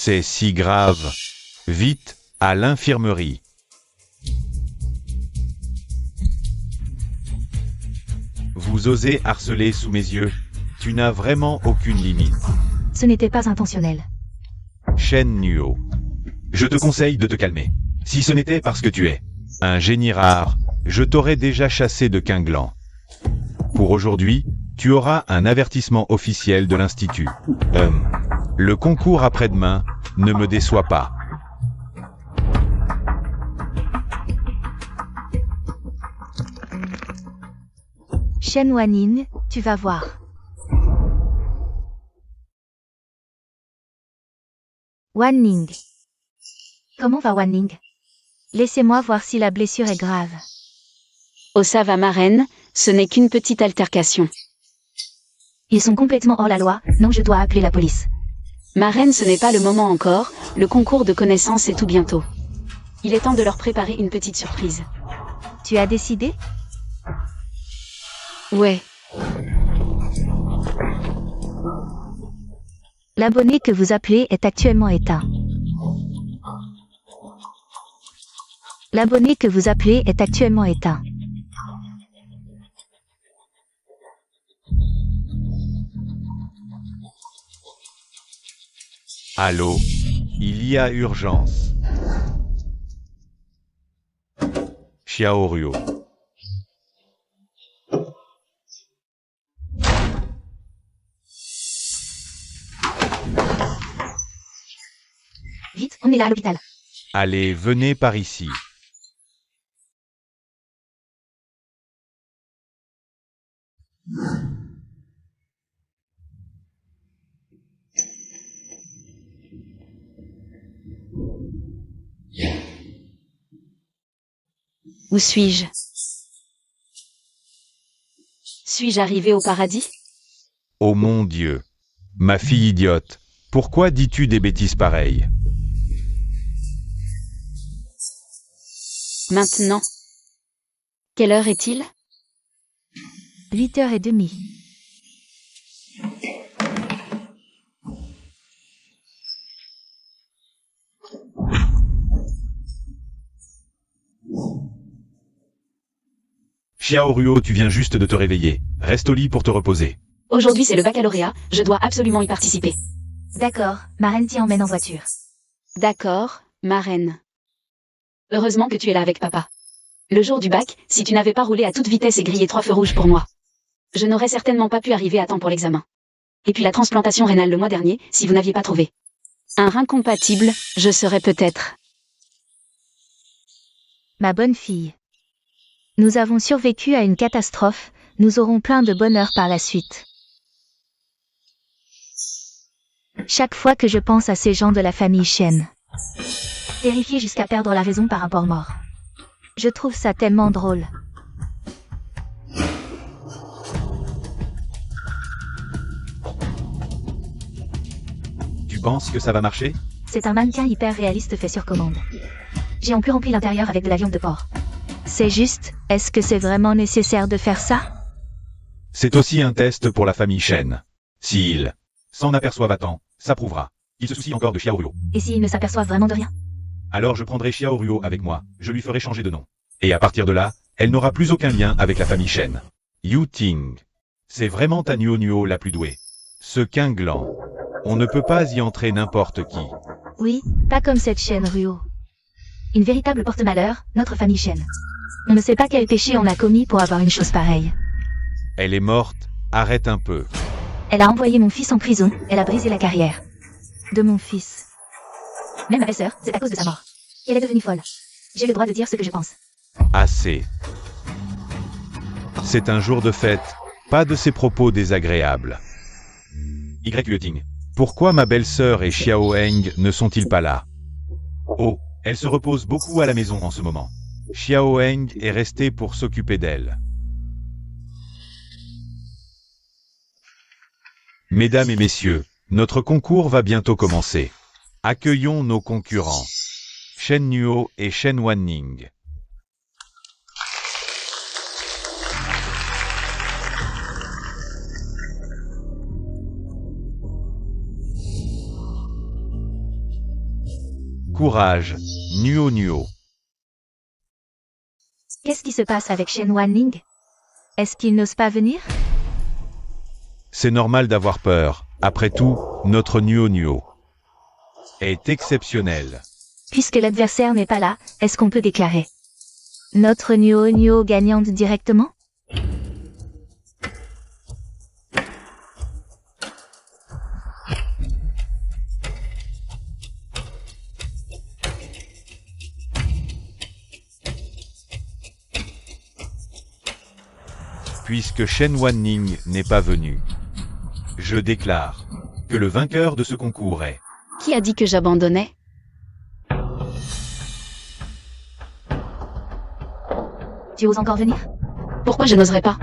C'est si grave. Vite, à l'infirmerie. Vous osez harceler sous mes yeux? Tu n'as vraiment aucune limite. Ce n'était pas intentionnel. Shen Nuo. Je te conseille de te calmer. Si ce n'était parce que tu es un génie rare, je t'aurais déjà chassé de Guinglan. Pour aujourd'hui, tu auras un avertissement officiel de l'Institut. Le concours après-demain ne me déçoit pas. Shen Wanning, tu vas voir. Wanning. Comment va Wanning? Laissez-moi voir si la blessure est grave. Oh ça va ma reine, ce n'est qu'une petite altercation. Ils sont complètement hors la loi, non je dois appeler la police. Ma reine, ce n'est pas le moment encore, le concours de connaissances est tout bientôt. Il est temps de leur préparer une petite surprise. Tu as décidé? Ouais. L'abonné que vous appelez est actuellement éteint. L'abonné que vous appelez est actuellement éteint. Allô? Il y a urgence. Xiaoryu. Vite, on est là à l'hôpital. Allez, venez par ici. Où suis-je? Suis-je arrivé au paradis? Oh mon Dieu. Ma fille idiote. Pourquoi dis-tu des bêtises pareilles? Maintenant. Quelle heure est-il? 8h30. Xiaoryu, tu viens juste de te réveiller. Reste au lit pour te reposer. Aujourd'hui c'est le baccalauréat, je dois absolument y participer. D'accord, ma reine t'y emmène en voiture. D'accord, ma reine. Heureusement que tu es là avec papa. Le jour du bac, si tu n'avais pas roulé à toute vitesse et grillé 3 feux rouges pour moi, je n'aurais certainement pas pu arriver à temps pour l'examen. Et puis la transplantation rénale le mois dernier, si vous n'aviez pas trouvé un rein compatible, je serais peut-être. Ma bonne fille. Nous avons survécu à une catastrophe, nous aurons plein de bonheur par la suite. Chaque fois que je pense à ces gens de la famille Shen, terrifiés jusqu'à perdre la raison par un porc mort, je trouve ça tellement drôle. Tu penses que ça va marcher? C'est un mannequin hyper réaliste fait sur commande. J'ai en plus rempli l'intérieur avec de la viande de porc. C'est juste, est-ce que c'est vraiment nécessaire de faire ça? C'est aussi un test pour la famille Shen. S'ils s'en aperçoivent à temps, ça prouvera. Ils se soucient encore de Xiaoryu. Et s'ils ne s'aperçoivent vraiment de rien? Alors je prendrai Xiaoryu avec moi, je lui ferai changer de nom. Et à partir de là, elle n'aura plus aucun lien avec la famille Shen. Yu Ting. C'est vraiment ta Nuo la plus douée. Ce Guinglan. On ne peut pas y entrer n'importe qui. Oui, pas comme cette Shen Ruo. Une véritable porte-malheur, notre famille Shen. On ne sait pas quel péché on a commis pour avoir une chose pareille. Elle est morte, arrête un peu. Elle a envoyé mon fils en prison, elle a brisé la carrière de mon fils. Même ma belle-sœur, c'est à cause de sa mort. Elle est devenue folle. J'ai le droit de dire ce que je pense. Assez. C'est un jour de fête, pas de ces propos désagréables. Y. Pourquoi ma belle-sœur et Xiao Heng ne sont-ils pas là? Oh, elle se repose beaucoup à la maison en ce moment. Xiao Heng est resté pour s'occuper d'elle. Mesdames et messieurs, notre concours va bientôt commencer. Accueillons nos concurrents. Shen Nuo et Shen Wanning. Courage, Nuo Nuo. Qu'est-ce qui se passe avec Shen Wanning? Est-ce qu'il n'ose pas venir? C'est normal d'avoir peur. Après tout, notre Nuo Nuo est exceptionnel. Puisque l'adversaire n'est pas là, est-ce qu'on peut déclarer notre Nuo Nuo gagnante directement? Puisque Shen Wanning n'est pas venu, je déclare que le vainqueur de ce concours est... Qui a dit que j'abandonnais? Tu oses encore venir? Pourquoi je n'oserais pas?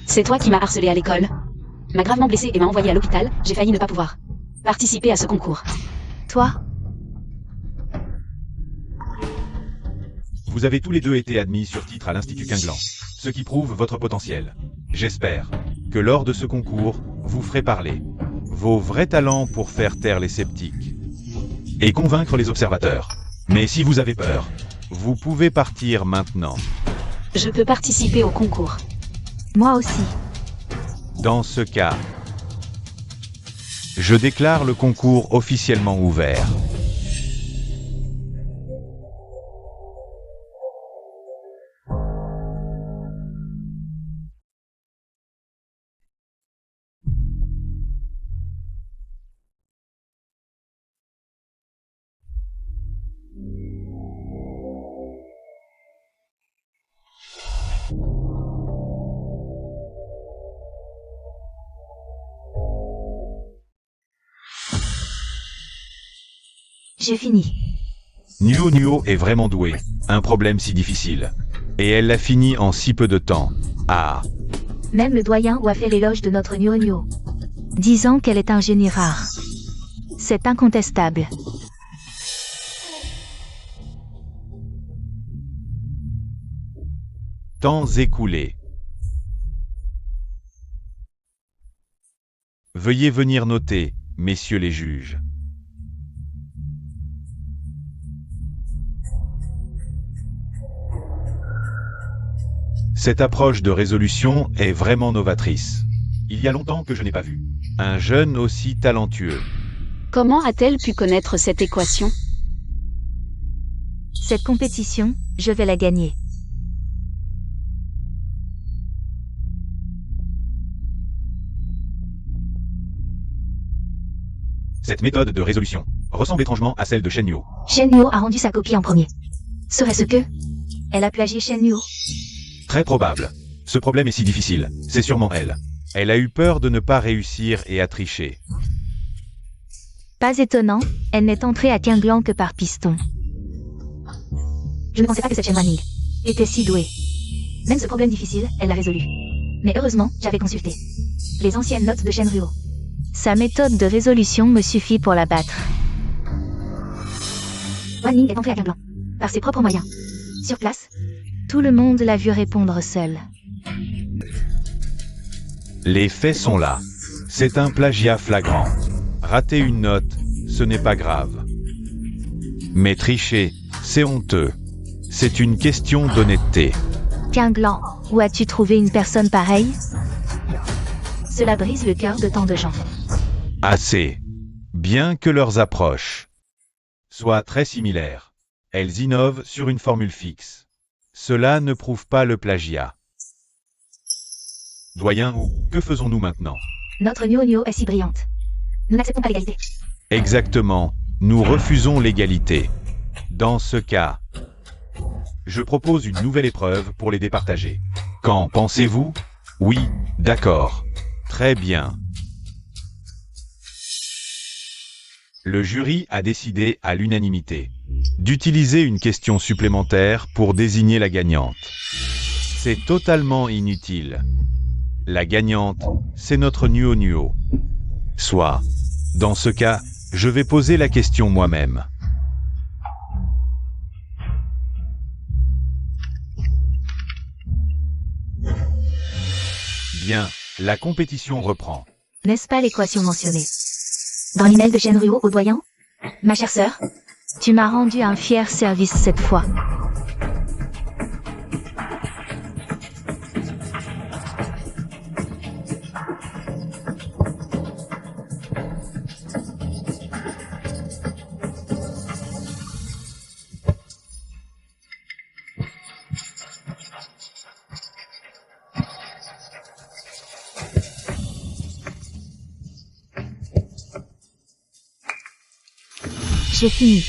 C'est toi qui m'as harcelé à l'école. M'a gravement blessé et m'a envoyé à l'hôpital, j'ai failli ne pas pouvoir participer à ce concours. Toi? Vous avez tous les deux été admis sur titre à l'Institut Quinglan, ce qui prouve votre potentiel. J'espère que lors de ce concours, vous ferez parler vos vrais talents pour faire taire les sceptiques et convaincre les observateurs. Mais si vous avez peur, vous pouvez partir maintenant. Je peux participer au concours. Moi aussi. Dans ce cas, je déclare le concours officiellement ouvert. J'ai fini. Nuo Nuo est vraiment douée. Un problème si difficile. Et elle l'a fini en si peu de temps. Ah. Même le doyen a fait l'éloge de notre Nuo Nuo, disant qu'elle est un génie rare. C'est incontestable. Temps écoulé. Veuillez venir noter, messieurs les juges. Cette approche de résolution est vraiment novatrice. Il y a longtemps que je n'ai pas vu un jeune aussi talentueux. Comment a-t-elle pu connaître cette équation? Cette compétition, je vais la gagner. Cette méthode de résolution ressemble étrangement à celle de Shen Nuo. Shen Nuo a rendu sa copie en premier. Serait-ce que elle a plagié Shen Nuo? Très probable. Ce problème est si difficile, c'est sûrement elle. Elle a eu peur de ne pas réussir et a triché. Pas étonnant, elle n'est entrée à Quinglan que par piston. Je ne pensais pas que cette Shen Wanning était si douée. Même ce problème difficile, elle l'a résolu. Mais heureusement, j'avais consulté les anciennes notes de Shen Ruo. Sa méthode de résolution me suffit pour la battre. Wanning est entrée à Quinglan par ses propres moyens. Sur place, tout le monde l'a vu répondre seul. Les faits sont là. C'est un plagiat flagrant. Rater une note, ce n'est pas grave. Mais tricher, c'est honteux. C'est une question d'honnêteté. Quinglan, où as-tu trouvé une personne pareille? Cela brise le cœur de tant de gens. Assez. Bien que leurs approches soient très similaires, elles innovent sur une formule fixe. Cela ne prouve pas le plagiat. Doyen, que faisons-nous maintenant? Notre Nuo est si brillante. Nous n'acceptons pas l'égalité. Exactement, nous refusons l'égalité. Dans ce cas, je propose une nouvelle épreuve pour les départager. Qu'en pensez-vous? Oui, d'accord. Très bien. Le jury a décidé à l'unanimité d'utiliser une question supplémentaire pour désigner la gagnante. C'est totalement inutile. La gagnante, c'est notre Nuo. Soit. Dans ce cas, je vais poser la question moi-même. Bien, la compétition reprend. N'est-ce pas l'équation mentionnée dans l'email de Shenryu au doyen? Ma chère sœur, tu m'as rendu un fier service cette fois. J'ai fini.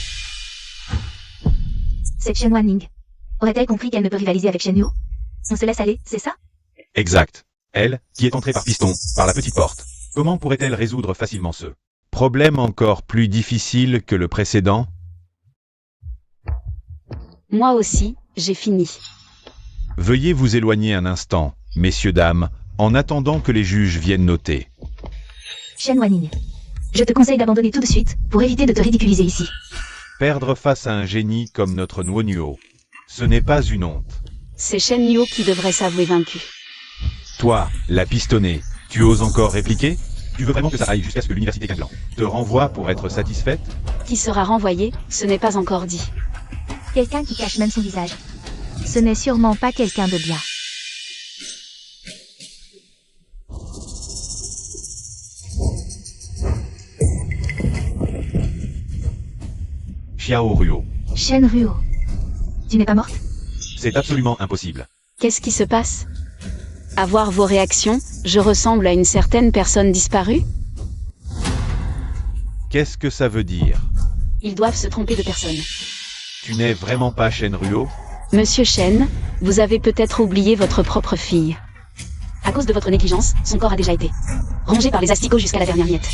Cette Shen Wanning aurait-elle compris qu'elle ne peut rivaliser avec Shen Yu? On se laisse aller, c'est ça? Exact. Elle, qui est entrée par piston, par la petite porte. Comment pourrait-elle résoudre facilement ce problème encore plus difficile que le précédent? Moi aussi, j'ai fini. Veuillez vous éloigner un instant, messieurs dames, en attendant que les juges viennent noter. Shen Wanning, je te conseille d'abandonner tout de suite, pour éviter de te ridiculiser ici. Perdre face à un génie comme notre Nuo, ce n'est pas une honte. C'est Shen Yu qui devrait s'avouer vaincu. Toi, la pistonnée, tu oses encore répliquer? Tu veux vraiment que ça aille jusqu'à ce que l'université Ganglan te renvoie pour être satisfaite? Qui sera renvoyé, ce n'est pas encore dit. Quelqu'un qui cache même son visage. Ce n'est sûrement pas quelqu'un de bien. Xiaoryu, Shenryu, tu n'es pas morte? c'est absolument impossible. Qu'est-ce qui se passe? À voir vos réactions, je ressemble à une certaine personne disparue? Qu'est-ce que ça veut dire? Ils doivent se tromper de personne. Tu n'es vraiment pas Shenryu? Monsieur Shen, vous avez peut-être oublié votre propre fille. À cause de votre négligence, son corps a déjà été rongé par les asticots jusqu'à la dernière miette.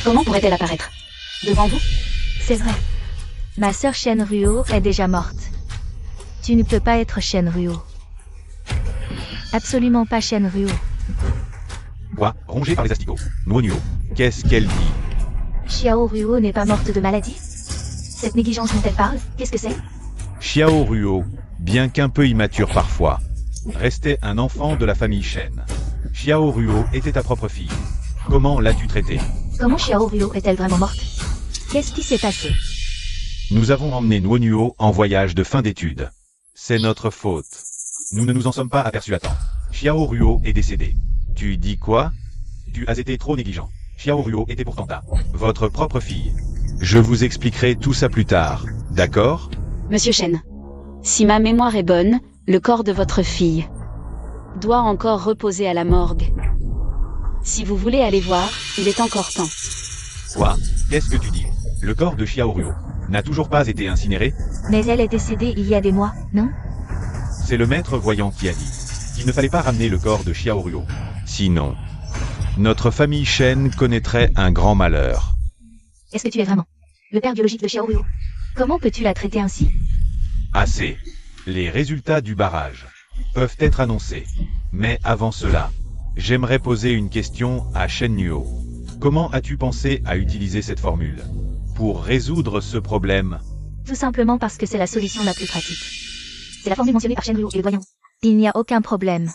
Comment pourrait-elle apparaître devant vous? C'est vrai. Ma sœur Shenryu est déjà morte. Tu ne peux pas être Shenryu. Absolument pas Shenryu. Quoi? Rongé par les asticots. Nuo, qu'est-ce qu'elle dit? Xiaoryu n'est pas morte de maladie? Cette négligence dont elle parle, qu'est-ce que c'est? Xiaoryu, bien qu'un peu immature parfois, restait un enfant de la famille Shen. Xiaoryu était ta propre fille. Comment l'as-tu traitée? Comment Xiaoryu est-elle vraiment morte? Qu'est-ce qui s'est passé? Nous avons emmené Nuo en voyage de fin d'études. C'est notre faute. Nous ne nous en sommes pas aperçus à temps. Xiaoryu est décédé. Tu dis quoi? Tu as été trop négligent. Xiaoryu était pourtant votre propre fille. Je vous expliquerai tout ça plus tard, d'accord? Monsieur Shen, si ma mémoire est bonne, le corps de votre fille doit encore reposer à la morgue. Si vous voulez aller voir, il est encore temps. Quoi? Qu'est-ce que tu dis? Le corps de Xiaoryu n'a toujours pas été incinéré? Mais elle est décédée il y a des mois, non? C'est le maître voyant qui a dit qu'il ne fallait pas ramener le corps de Xiaoryu. Sinon, notre famille Shen connaîtrait un grand malheur. Est-ce que tu es vraiment le père biologique de Xiaoryu? Comment peux-tu la traiter ainsi? Assez. Les résultats du barrage peuvent être annoncés. Mais avant cela, j'aimerais poser une question à Shen Yu. Comment as-tu pensé à utiliser cette formule pour résoudre ce problème? Tout simplement parce que c'est la solution la plus pratique. C'est la formule mentionnée par Shenryu et le doyen. Il n'y a aucun problème.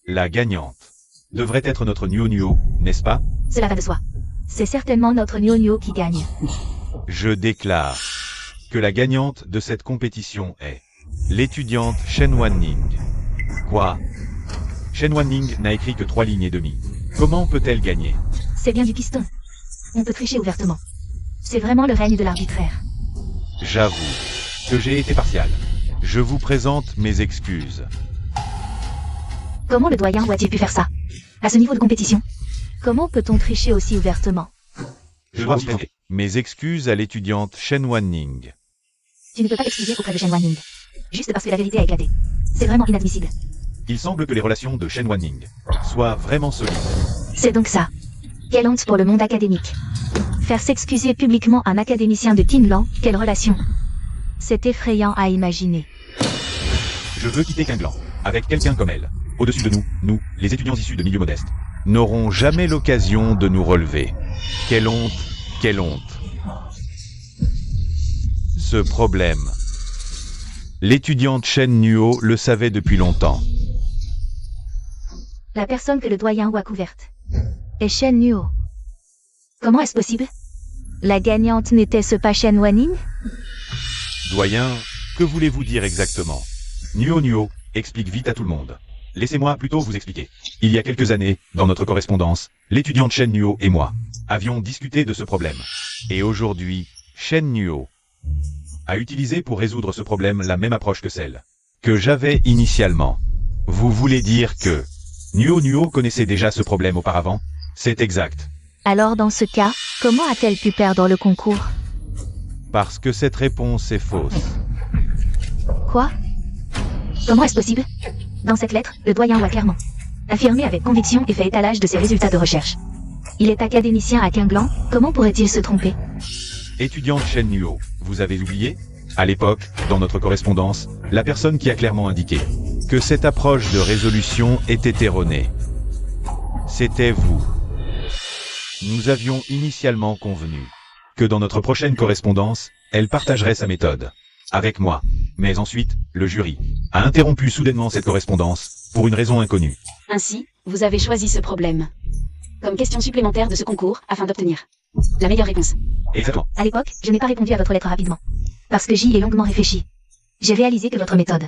La gagnante devrait être notre Nuo, n'est-ce pas? Cela va de soi. C'est certainement notre Nuo qui gagne. Je déclare que la gagnante de cette compétition est l'étudiante Shen Wanning. Quoi? Shen Wanning n'a écrit que 3 lignes et demie. Comment peut-elle gagner? C'est bien du piston. On peut tricher ouvertement. C'est vraiment le règne de l'arbitraire. J'avoue que j'ai été partial. Je vous présente mes excuses. Comment le doyen a-t-il pu faire ça? À ce niveau de compétition? Comment peut-on tricher aussi ouvertement? Je dois vous présenter mes excuses à l'étudiante Shen Wanning. Tu ne peux pas t'excuser auprès de Shen Wanning. Juste parce que la vérité a éclaté. C'est vraiment inadmissible. Il semble que les relations de Shen Wanning soient vraiment solides. C'est donc ça. Quelle honte pour le monde académique. Faire s'excuser publiquement un académicien de Qinlan, quelle relation. C'est effrayant à imaginer. Je veux quitter Qinglan avec quelqu'un comme elle. Au-dessus de nous, les étudiants issus de milieux modestes, n'auront jamais l'occasion de nous relever. Quelle honte, quelle honte. Ce problème. L'étudiante Shen Nuo le savait depuis longtemps. La personne que le doyen a couverte est Shen Nuo. Comment est-ce possible? La gagnante n'était-ce pas Shen Wanning? Doyen, que voulez-vous dire exactement? Nuo, explique vite à tout le monde. Laissez-moi plutôt vous expliquer. Il y a quelques années, dans notre correspondance, l'étudiante Shen Nuo et moi avions discuté de ce problème. Et aujourd'hui, Shen Nuo a utilisé pour résoudre ce problème la même approche que celle que j'avais initialement. Vous voulez dire que Nuo connaissait déjà ce problème auparavant? C'est exact. Alors dans ce cas, comment a-t-elle pu perdre le concours? Parce que cette réponse est fausse. Quoi? Comment est-ce possible? Dans cette lettre, le doyen a clairement affirmé avec conviction et fait étalage de ses résultats de recherche. Il est académicien à Qinglan, comment pourrait-il se tromper? Étudiante Shen Nuo, vous avez oublié? À l'époque, dans notre correspondance, la personne qui a clairement indiqué que cette approche de résolution était erronée. C'était vous. Nous avions initialement convenu que dans notre prochaine correspondance, elle partagerait sa méthode avec moi. Mais ensuite, le jury a interrompu soudainement cette correspondance pour une raison inconnue. Ainsi, vous avez choisi ce problème comme question supplémentaire de ce concours afin d'obtenir la meilleure réponse. Exactement. À l'époque, je n'ai pas répondu à votre lettre rapidement. Parce que j'y ai longuement réfléchi. J'ai réalisé que votre méthode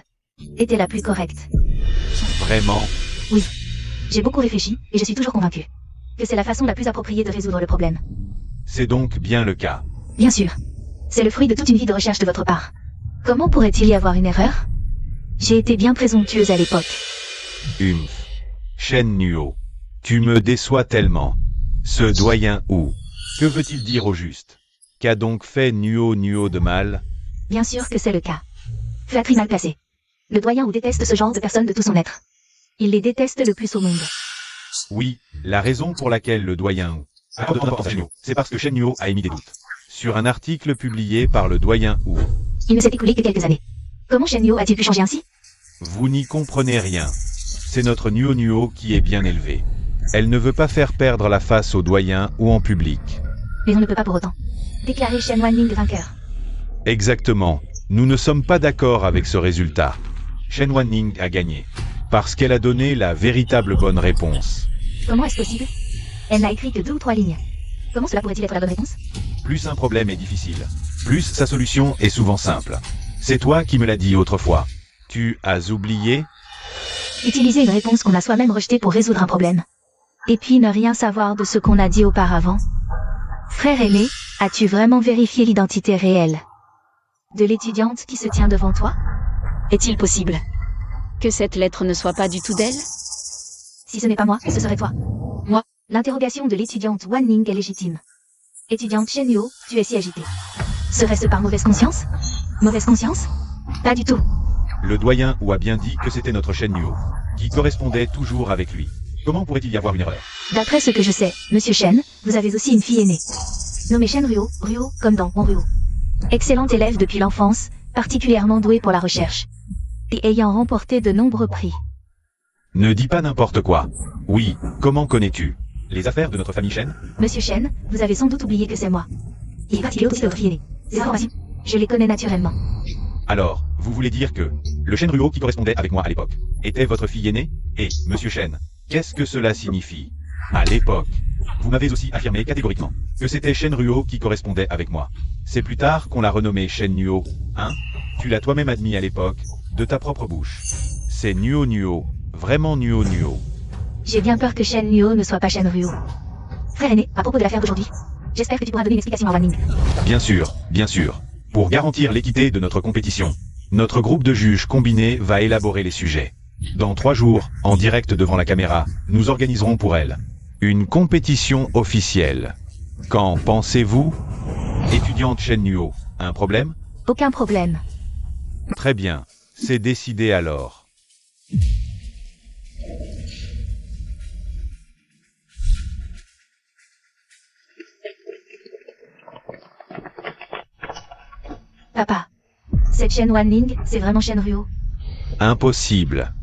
était la plus correcte. Vraiment? Oui. J'ai beaucoup réfléchi, et je suis toujours convaincu que c'est la façon la plus appropriée de résoudre le problème. C'est donc bien le cas. Bien sûr. C'est le fruit de toute une vie de recherche de votre part. Comment pourrait-il y avoir une erreur? J'ai été bien présomptueuse à l'époque. Shen Nuo, tu me déçois tellement. Ce doyen Wu, que veut-il dire au juste? Qu'a donc fait Nuo de mal? Bien sûr que c'est le cas. Flatterie mal placée. Le doyen Wu déteste ce genre de personnes de tout son être. Il les déteste le plus au monde. Oui, la raison pour laquelle le doyen Wu accorde tant d'importance à Shen Nuo, c'est parce que Shen Nuo a émis des doutes sur un article publié par le doyen Wu. Il ne s'est écoulé que quelques années. Comment Shen Nuo a-t-il pu changer ainsi? Vous n'y comprenez rien. C'est notre Nuo qui est bien élevée. Elle ne veut pas faire perdre la face au doyen ou en public. Mais on ne peut pas pour autant déclarer Shen Wanning vainqueur. Exactement. Nous ne sommes pas d'accord avec ce résultat. Shen Wanning a gagné parce qu'elle a donné la véritable bonne réponse. Comment est-ce possible? Elle n'a écrit que 2 ou 3 lignes. Comment cela pourrait-il être la bonne réponse? Plus un problème est difficile, plus sa solution est souvent simple. C'est toi qui me l'as dit autrefois. Tu as oublié? Utiliser une réponse qu'on a soi-même rejetée pour résoudre un problème. Et puis ne rien savoir de ce qu'on a dit auparavant. Frère aîné, as-tu vraiment vérifié l'identité réelle de l'étudiante qui se tient devant toi? Est-il possible que cette lettre ne soit pas du tout d'elle? Si ce n'est pas moi, ce serait toi. Moi? L'interrogation de l'étudiante Wanning est légitime. Étudiante Shen Nuo, tu es si agitée. Serait-ce par mauvaise conscience? Mauvaise conscience? Pas du tout. Le doyen Wu a bien dit que c'était notre Shen Nuo, qui correspondait toujours avec lui. Comment pourrait-il y avoir une erreur? D'après ce que je sais, Monsieur Shen, vous avez aussi une fille aînée. Nommée Shen Ruo, comme dans Mon Ruo. Excellente élève depuis l'enfance, particulièrement douée pour la recherche. Et ayant remporté de nombreux prix. Ne dis pas n'importe quoi. Oui, comment connais-tu les affaires de notre famille Shen? Monsieur Shen, vous avez sans doute oublié que c'est moi. Il est aussi notre fille aînée. Ces informations, je les connais naturellement. Alors, vous voulez dire que le Shen Ruo qui correspondait avec moi à l'époque était votre fille aînée? Et, Monsieur Shen, qu'est-ce que cela signifie? À l'époque, vous m'avez aussi affirmé catégoriquement que c'était Shen Ruo qui correspondait avec moi. C'est plus tard qu'on l'a renommé Shen Nuo, hein? Tu l'as toi-même admis à l'époque, de ta propre bouche. C'est Nuo, vraiment Nuo. J'ai bien peur que Shen Nuo ne soit pas Shen Ruo. Frère aîné, à propos de l'affaire d'aujourd'hui, j'espère que tu pourras donner une explication à Wanning. Bien sûr. Pour garantir l'équité de notre compétition, notre groupe de juges combinés va élaborer les sujets Dans 3 jours, en direct devant la caméra, nous organiserons pour elle une compétition officielle. Qu'en pensez-vous? Étudiante Shen Nuo, un problème? Aucun problème. Très bien, c'est décidé alors. Papa. Cette Shen Wanling, c'est vraiment Shen Ryo. Impossible.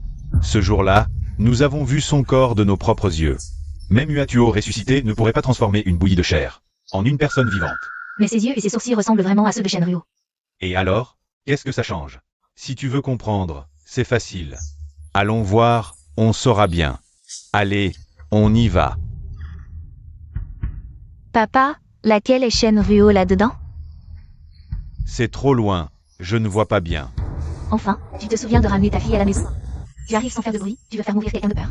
Ce jour-là, nous avons vu son corps de nos propres yeux. Même Uatuo ressuscité ne pourrait pas transformer une bouillie de chair en une personne vivante. Mais ses yeux et ses sourcils ressemblent vraiment à ceux de Shen Ryo. Et alors, qu'est-ce que ça change? Si tu veux comprendre, c'est facile. Allons voir, on saura bien. Allez, on y va. Papa, laquelle est Shen Ryo là-dedans? C'est trop loin, je ne vois pas bien. Enfin, tu te souviens de ramener ta fille à la maison. Tu arrives sans faire de bruit, tu veux faire mourir quelqu'un de peur.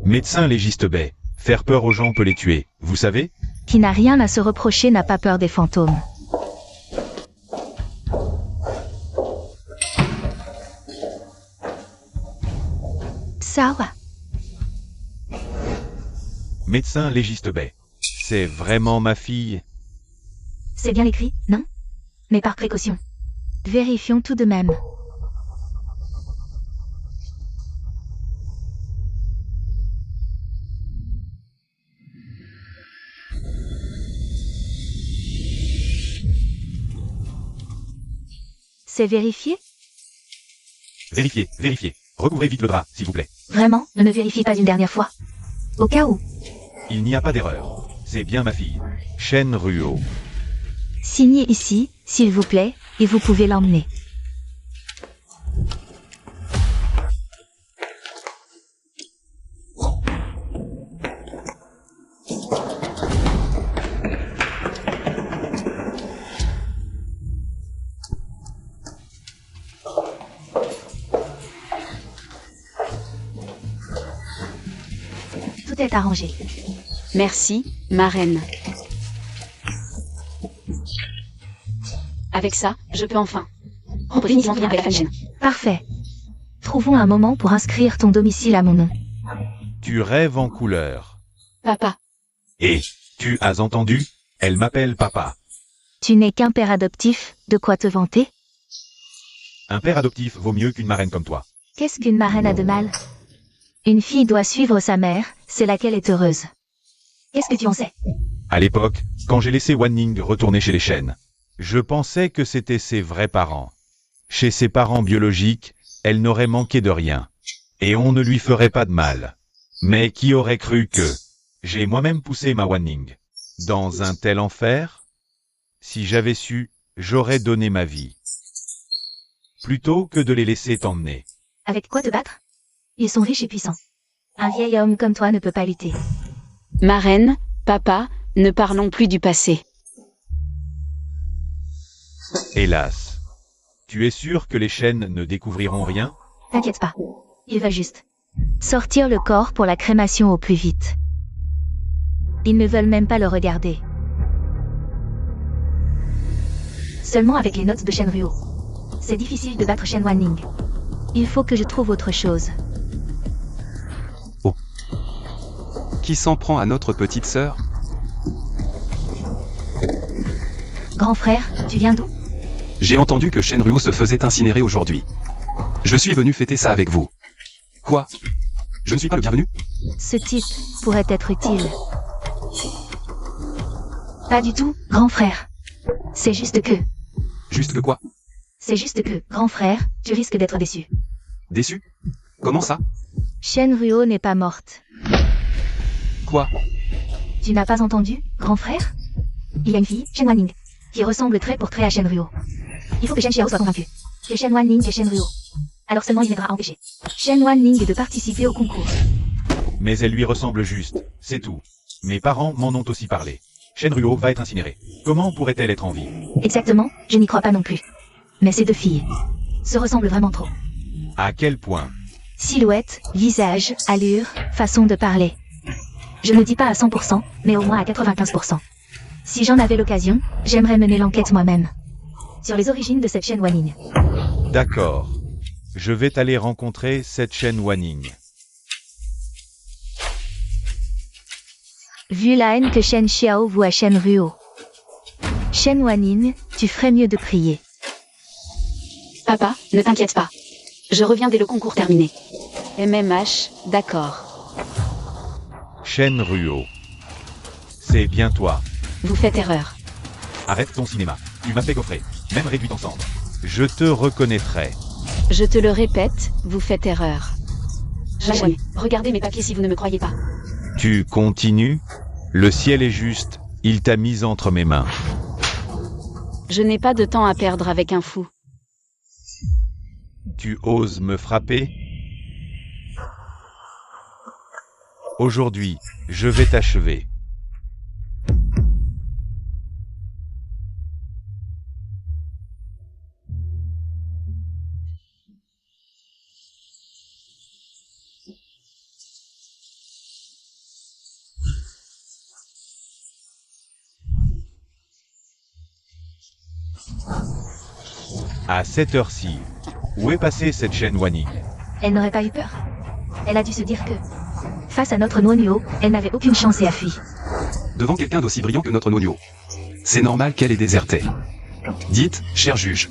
Médecin légiste Bay, faire peur aux gens peut les tuer, vous savez? Qui n'a rien à se reprocher n'a pas peur des fantômes. Sawa. Médecin légiste Bay. C'est vraiment ma fille? C'est bien écrit, non? Mais par précaution. Vérifions tout de même. C'est vérifié? Vérifiez, vérifiez. Recouvrez vite le drap, s'il vous plaît. Vraiment, ne me vérifie pas une dernière fois. Au cas où. Il n'y a pas d'erreur. C'est bien ma fille. Shen Ryo. Signez ici, s'il vous plaît, et vous pouvez l'emmener. Tout est arrangé. Merci, ma reine. Avec ça, je peux enfin rompre définitivement le lien avec la famille Shen. Parfait. Trouvons un moment pour inscrire ton domicile à mon nom. Tu rêves en couleur. Papa, Et, tu as entendu? Elle m'appelle papa. Tu n'es qu'un père adoptif, de quoi te vanter? Un père adoptif vaut mieux qu'une marraine comme toi. Qu'est-ce qu'une marraine a de mal? Une fille doit suivre sa mère, c'est laquelle est heureuse. Qu'est-ce que tu en sais? À l'époque, quand j'ai laissé Wanning retourner chez les Shen, je pensais que c'était ses vrais parents. Chez ses parents biologiques, elle n'aurait manqué de rien. Et on ne lui ferait pas de mal. Mais qui aurait cru que j'ai moi-même poussé ma Wanning dans un tel enfer? Si j'avais su, j'aurais donné ma vie. Plutôt que de les laisser t'emmener. Avec quoi te battre? Ils sont riches et puissants. Un vieil homme comme toi ne peut pas lutter. ma reine, papa, ne parlons plus du passé. Hélas. Tu es sûr que les Shen ne découvriront rien? T'inquiète pas. Il va juste sortir le corps pour la crémation au plus vite. Ils ne veulent même pas le regarder. Seulement avec les notes de Shen Ryo. C'est difficile de battre Shen Wanning. Il faut que je trouve autre chose. Qui s'en prend à notre petite sœur? Grand frère, tu viens d'où? J'ai entendu que Shen Ryo se faisait incinérer aujourd'hui. Je suis venu fêter ça avec vous. Quoi? Je ne suis pas le bienvenu? Ce type pourrait être utile. Pas du tout, grand frère. C'est juste que... Juste que quoi? C'est juste que, grand frère, tu risques d'être déçu. Déçu? Comment ça? Shen Ryo n'est pas morte. Quoi? Tu n'as pas entendu, grand frère? Il y a une fille, Shen Wanning, qui ressemble trait pour trait à Shen Ryo. Il faut que Shen Xiao soit convaincu que Shen Wanning est Shen Ryo. Alors seulement il aidera à empêcher Shen Wanning de participer au concours. Mais elle lui ressemble juste, c'est tout. Mes parents m'en ont aussi parlé. Shen Ryo va être incinérée. Comment pourrait-elle être en vie? Exactement, je n'y crois pas non plus. Mais ces deux filles se ressemblent vraiment trop. À quel point? Silhouette, visage, allure, façon de parler. Je ne dis pas à 100%, mais au moins à 95%. Si j'en avais l'occasion, j'aimerais mener l'enquête moi-même. Sur les origines de cette Shen Wanning. D'accord. Je vais t'aller rencontrer cette Chen Wanning. Vu la haine que Shen Xiao voue à Shen Ruo. Shen Wanning, tu ferais mieux de prier. Papa, ne t'inquiète pas. Je reviens dès le concours terminé. MMH, d'accord. Shen Ruo. C'est bien toi. Vous faites erreur. Arrête ton cinéma. Tu m'as fait coffrer, même réduit en cendres. Je te reconnaîtrai. Je te le répète, vous faites erreur. Jamais. Regardez mes papiers si vous ne me croyez pas. Tu continues? Le ciel est juste, il t'a mise entre mes mains. Je n'ai pas de temps à perdre avec un fou. Tu oses me frapper? Aujourd'hui, je vais t'achever. À cette heure-ci, où est passée cette Chen Wanning? Elle n'aurait pas eu peur. Elle a dû se dire que, face à notre Nuo, elle n'avait aucune chance et a fui. Devant quelqu'un d'aussi brillant que notre Nuo. C'est normal qu'elle ait déserté. Dites, cher juge.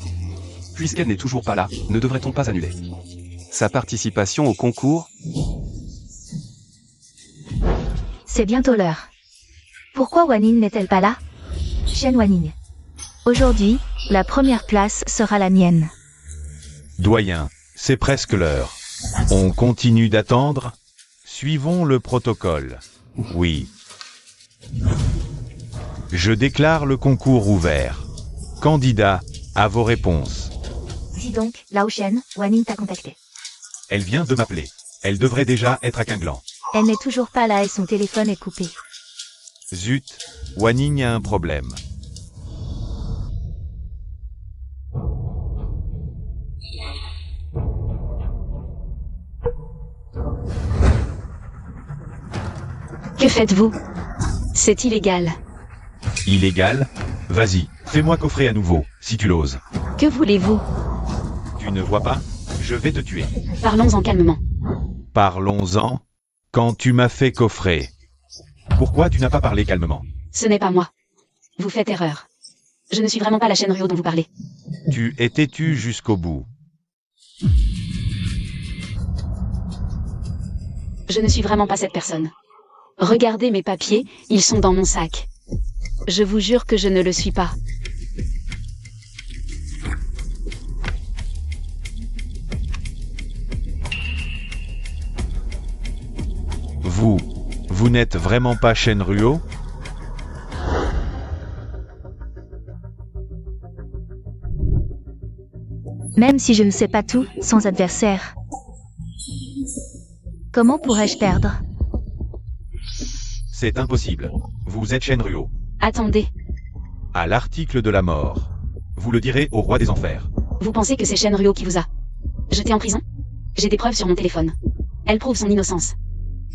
Puisqu'elle n'est toujours pas là, ne devrait-on pas annuler sa participation au concours? C'est bientôt l'heure. Pourquoi Wanning n'est-elle pas là? Shen Wanning. Aujourd'hui, la première place sera la mienne. Doyen, c'est presque l'heure. On continue d'attendre? Suivons le protocole. Oui. Je déclare le concours ouvert. Candidat, à vos réponses. Dis donc, Lao Shen, Wanning t'a contacté. Elle vient de m'appeler. Elle devrait déjà être à Quinglan. Elle n'est toujours pas là et son téléphone est coupé. Zut, Wanning a un problème. Que faites-vous? C'est illégal. Illégal? Vas-y, fais-moi coffrer à nouveau, si tu l'oses. Que voulez-vous? Tu ne vois pas? Je vais te tuer. Parlons-en calmement. Parlons-en. Quand tu m'as fait coffrer. Pourquoi tu n'as pas parlé calmement? Ce n'est pas moi. Vous faites erreur. Je ne suis vraiment pas la Shen Ruo dont vous parlez. Tu es têtu jusqu'au bout. Je ne suis vraiment pas cette personne. Regardez mes papiers, ils sont dans mon sac. Je vous jure que je ne le suis pas. Vous n'êtes vraiment pas Shen Ruo? Même si je ne sais pas tout, sans adversaire. Comment pourrais-je perdre? C'est impossible. Vous êtes Shen Ruo. Attendez, À l'article de la mort. Vous le direz au roi des enfers. vous pensez que c'est Shen Ruo qui vous a jeté en prison? J'ai des preuves sur mon téléphone. Elles prouvent son innocence.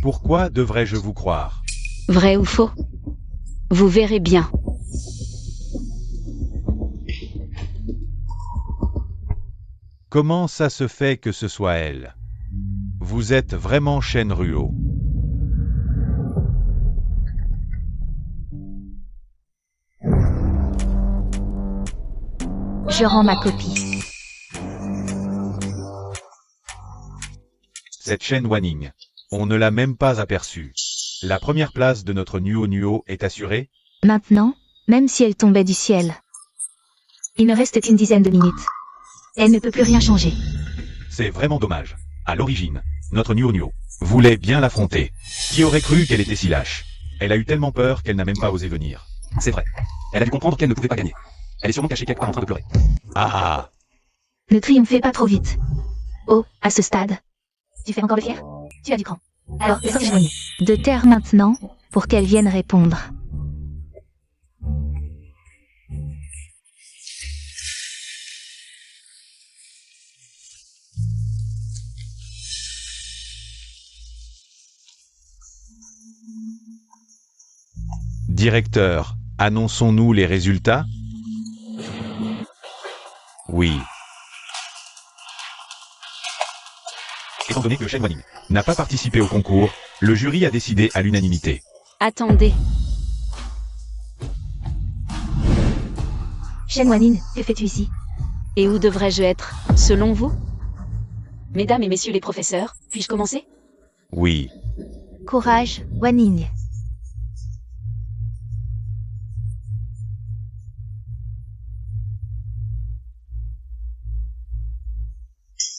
Pourquoi devrais-je vous croire? Vrai ou faux? Vous verrez bien. Comment ça se fait que ce soit elle? Vous êtes vraiment Shen Ruo. Je rends ma copie. Cette Chen Wanning. On ne l'a même pas aperçue. La première place de notre Nuo est assurée? Maintenant, même si elle tombait du ciel. Il ne reste qu'une dizaine de minutes. Elle ne peut plus rien changer. C'est vraiment dommage. À l'origine, notre Nuo voulait bien l'affronter. Qui aurait cru qu'elle était si lâche? Elle a eu tellement peur qu'elle n'a même pas osé venir. C'est vrai. Elle a dû comprendre qu'elle ne pouvait pas gagner. Elle est sûrement cachée quelque part en train de pleurer. Ah! Ne triomphez pas trop vite. Oh, à ce stade. Tu fais encore le fier? Tu as du cran. Alors, sortez-moi. De terre maintenant, pour qu'elle vienne répondre. Directeur, annonçons-nous les résultats? Oui. Étant donné que Shen Wanning n'a pas participé au concours, le jury a décidé à l'unanimité. Attendez. Shen Wanning, que fais-tu ici? Et où devrais-je être, selon vous? Mesdames et messieurs les professeurs, puis-je commencer? Oui. Courage, Wanning.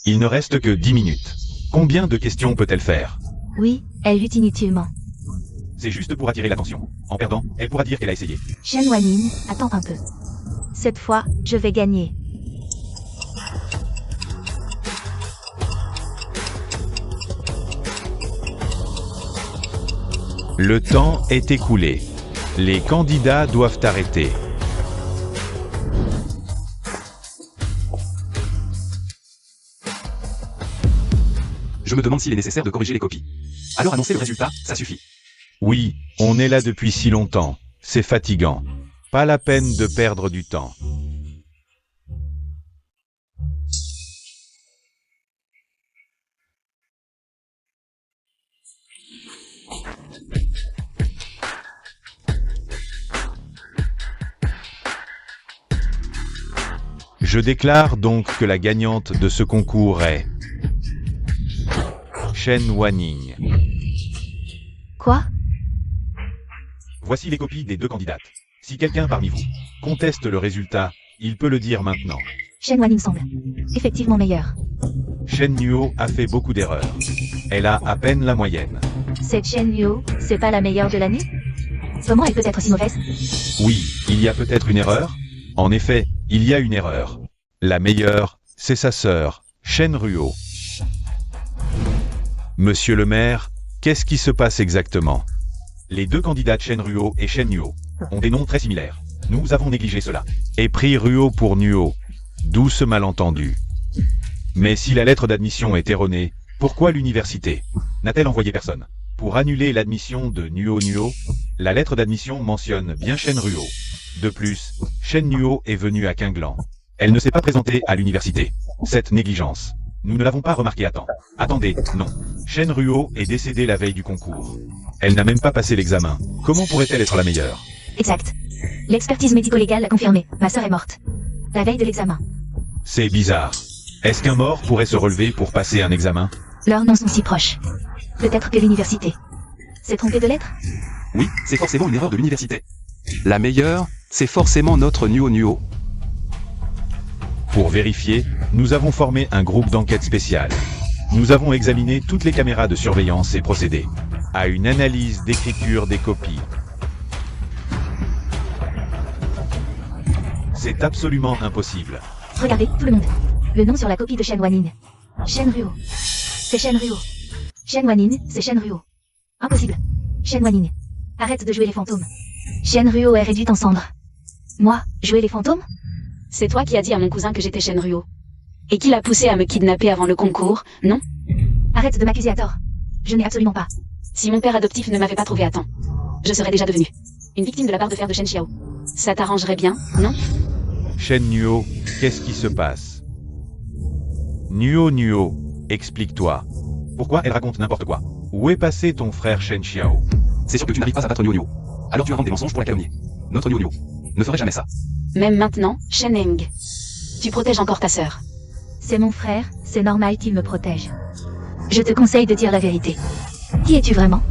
Il ne reste que 10 minutes. Combien de questions peut-elle faire? Oui, elle lutte inutilement. C'est juste pour attirer l'attention. En perdant, elle pourra dire qu'elle a essayé. Shen Wanning, attends un peu. Cette fois, je vais gagner. Le temps est écoulé. Les candidats doivent arrêter. Je me demande s'il est nécessaire de corriger les copies. Alors annoncer le résultat, ça suffit. Oui, on est là depuis si longtemps. C'est fatigant. Pas la peine de perdre du temps. Je déclare donc que la gagnante de ce concours est Shen Wanning. Quoi? Voici les copies des deux candidates. Si quelqu'un parmi vous conteste le résultat, il peut le dire maintenant. Shen Wanning semble effectivement meilleure. Shen Nuo a fait beaucoup d'erreurs. Elle a à peine la moyenne. Cette Shen Nuo, c'est pas la meilleure de l'année? Comment elle peut être si mauvaise? Oui, il y a peut-être une erreur. En effet, il y a une erreur. La meilleure, c'est sa sœur, Shen Ruo. Monsieur le maire, qu'est-ce qui se passe exactement? Les deux candidates Shen Ruo et Shen Nuo ont des noms très similaires. Nous avons négligé cela. Et pris Ruo pour Nuo. D'où ce malentendu. Mais si la lettre d'admission est erronée, pourquoi l'université n'a-t-elle envoyé personne pour annuler l'admission de Nuo Nuo? La lettre d'admission mentionne bien Shen Ruo. De plus, Shen Nuo est venue à Qinglan. Elle ne s'est pas présentée à l'université. Cette négligence, nous ne l'avons pas remarqué à temps. Attendez, non. Shen Ruo est décédée la veille du concours. Elle n'a même pas passé l'examen. Comment pourrait-elle être la meilleure? Exact. L'expertise médico-légale l'a confirmé. Ma sœur est morte. La veille de l'examen. C'est bizarre. Est-ce qu'un mort pourrait se relever pour passer un examen? Leurs noms sont si proches. Peut-être que l'université s'est trompée de lettre? Oui, c'est forcément une erreur de l'université. La meilleure, c'est forcément notre Nuo Nuo. Pour vérifier, nous avons formé un groupe d'enquête spéciale. Nous avons examiné toutes les caméras de surveillance et procédé à une analyse d'écriture des copies. C'est absolument impossible. Regardez, tout le monde. Le nom sur la copie de Shen Wanning. Shen Ruo. C'est Shen Ruo. Shen Wanning, c'est Shen Ruo. Impossible. Shen Wanning. Arrête de jouer les fantômes. Shen Ruo est réduite en cendres. Moi, jouer les fantômes? C'est toi qui as dit à mon cousin que j'étais Shen Ruo. Et qui l'a poussé à me kidnapper avant le concours, non? Arrête de m'accuser à tort. Je n'ai absolument pas. Si mon père adoptif ne m'avait pas trouvé à temps, je serais déjà devenue une victime de la part de fer de Shen Xiao. Ça t'arrangerait bien, non? Shen Nuo, qu'est-ce qui se passe? Nuo Nuo, explique-toi. Pourquoi elle raconte n'importe quoi? Où est passé ton frère Shen Xiao? C'est sûr que tu n'arrives pas à battre Nuo Nuo. Alors tu inventes des mensonges pour la calomnier. Notre Nuo Nuo ne ferait jamais ça. Même maintenant, Shen Eng. Tu protèges encore ta sœur. C'est mon frère, c'est normal qu'il me protège. Je te conseille de dire la vérité. Qui es-tu vraiment?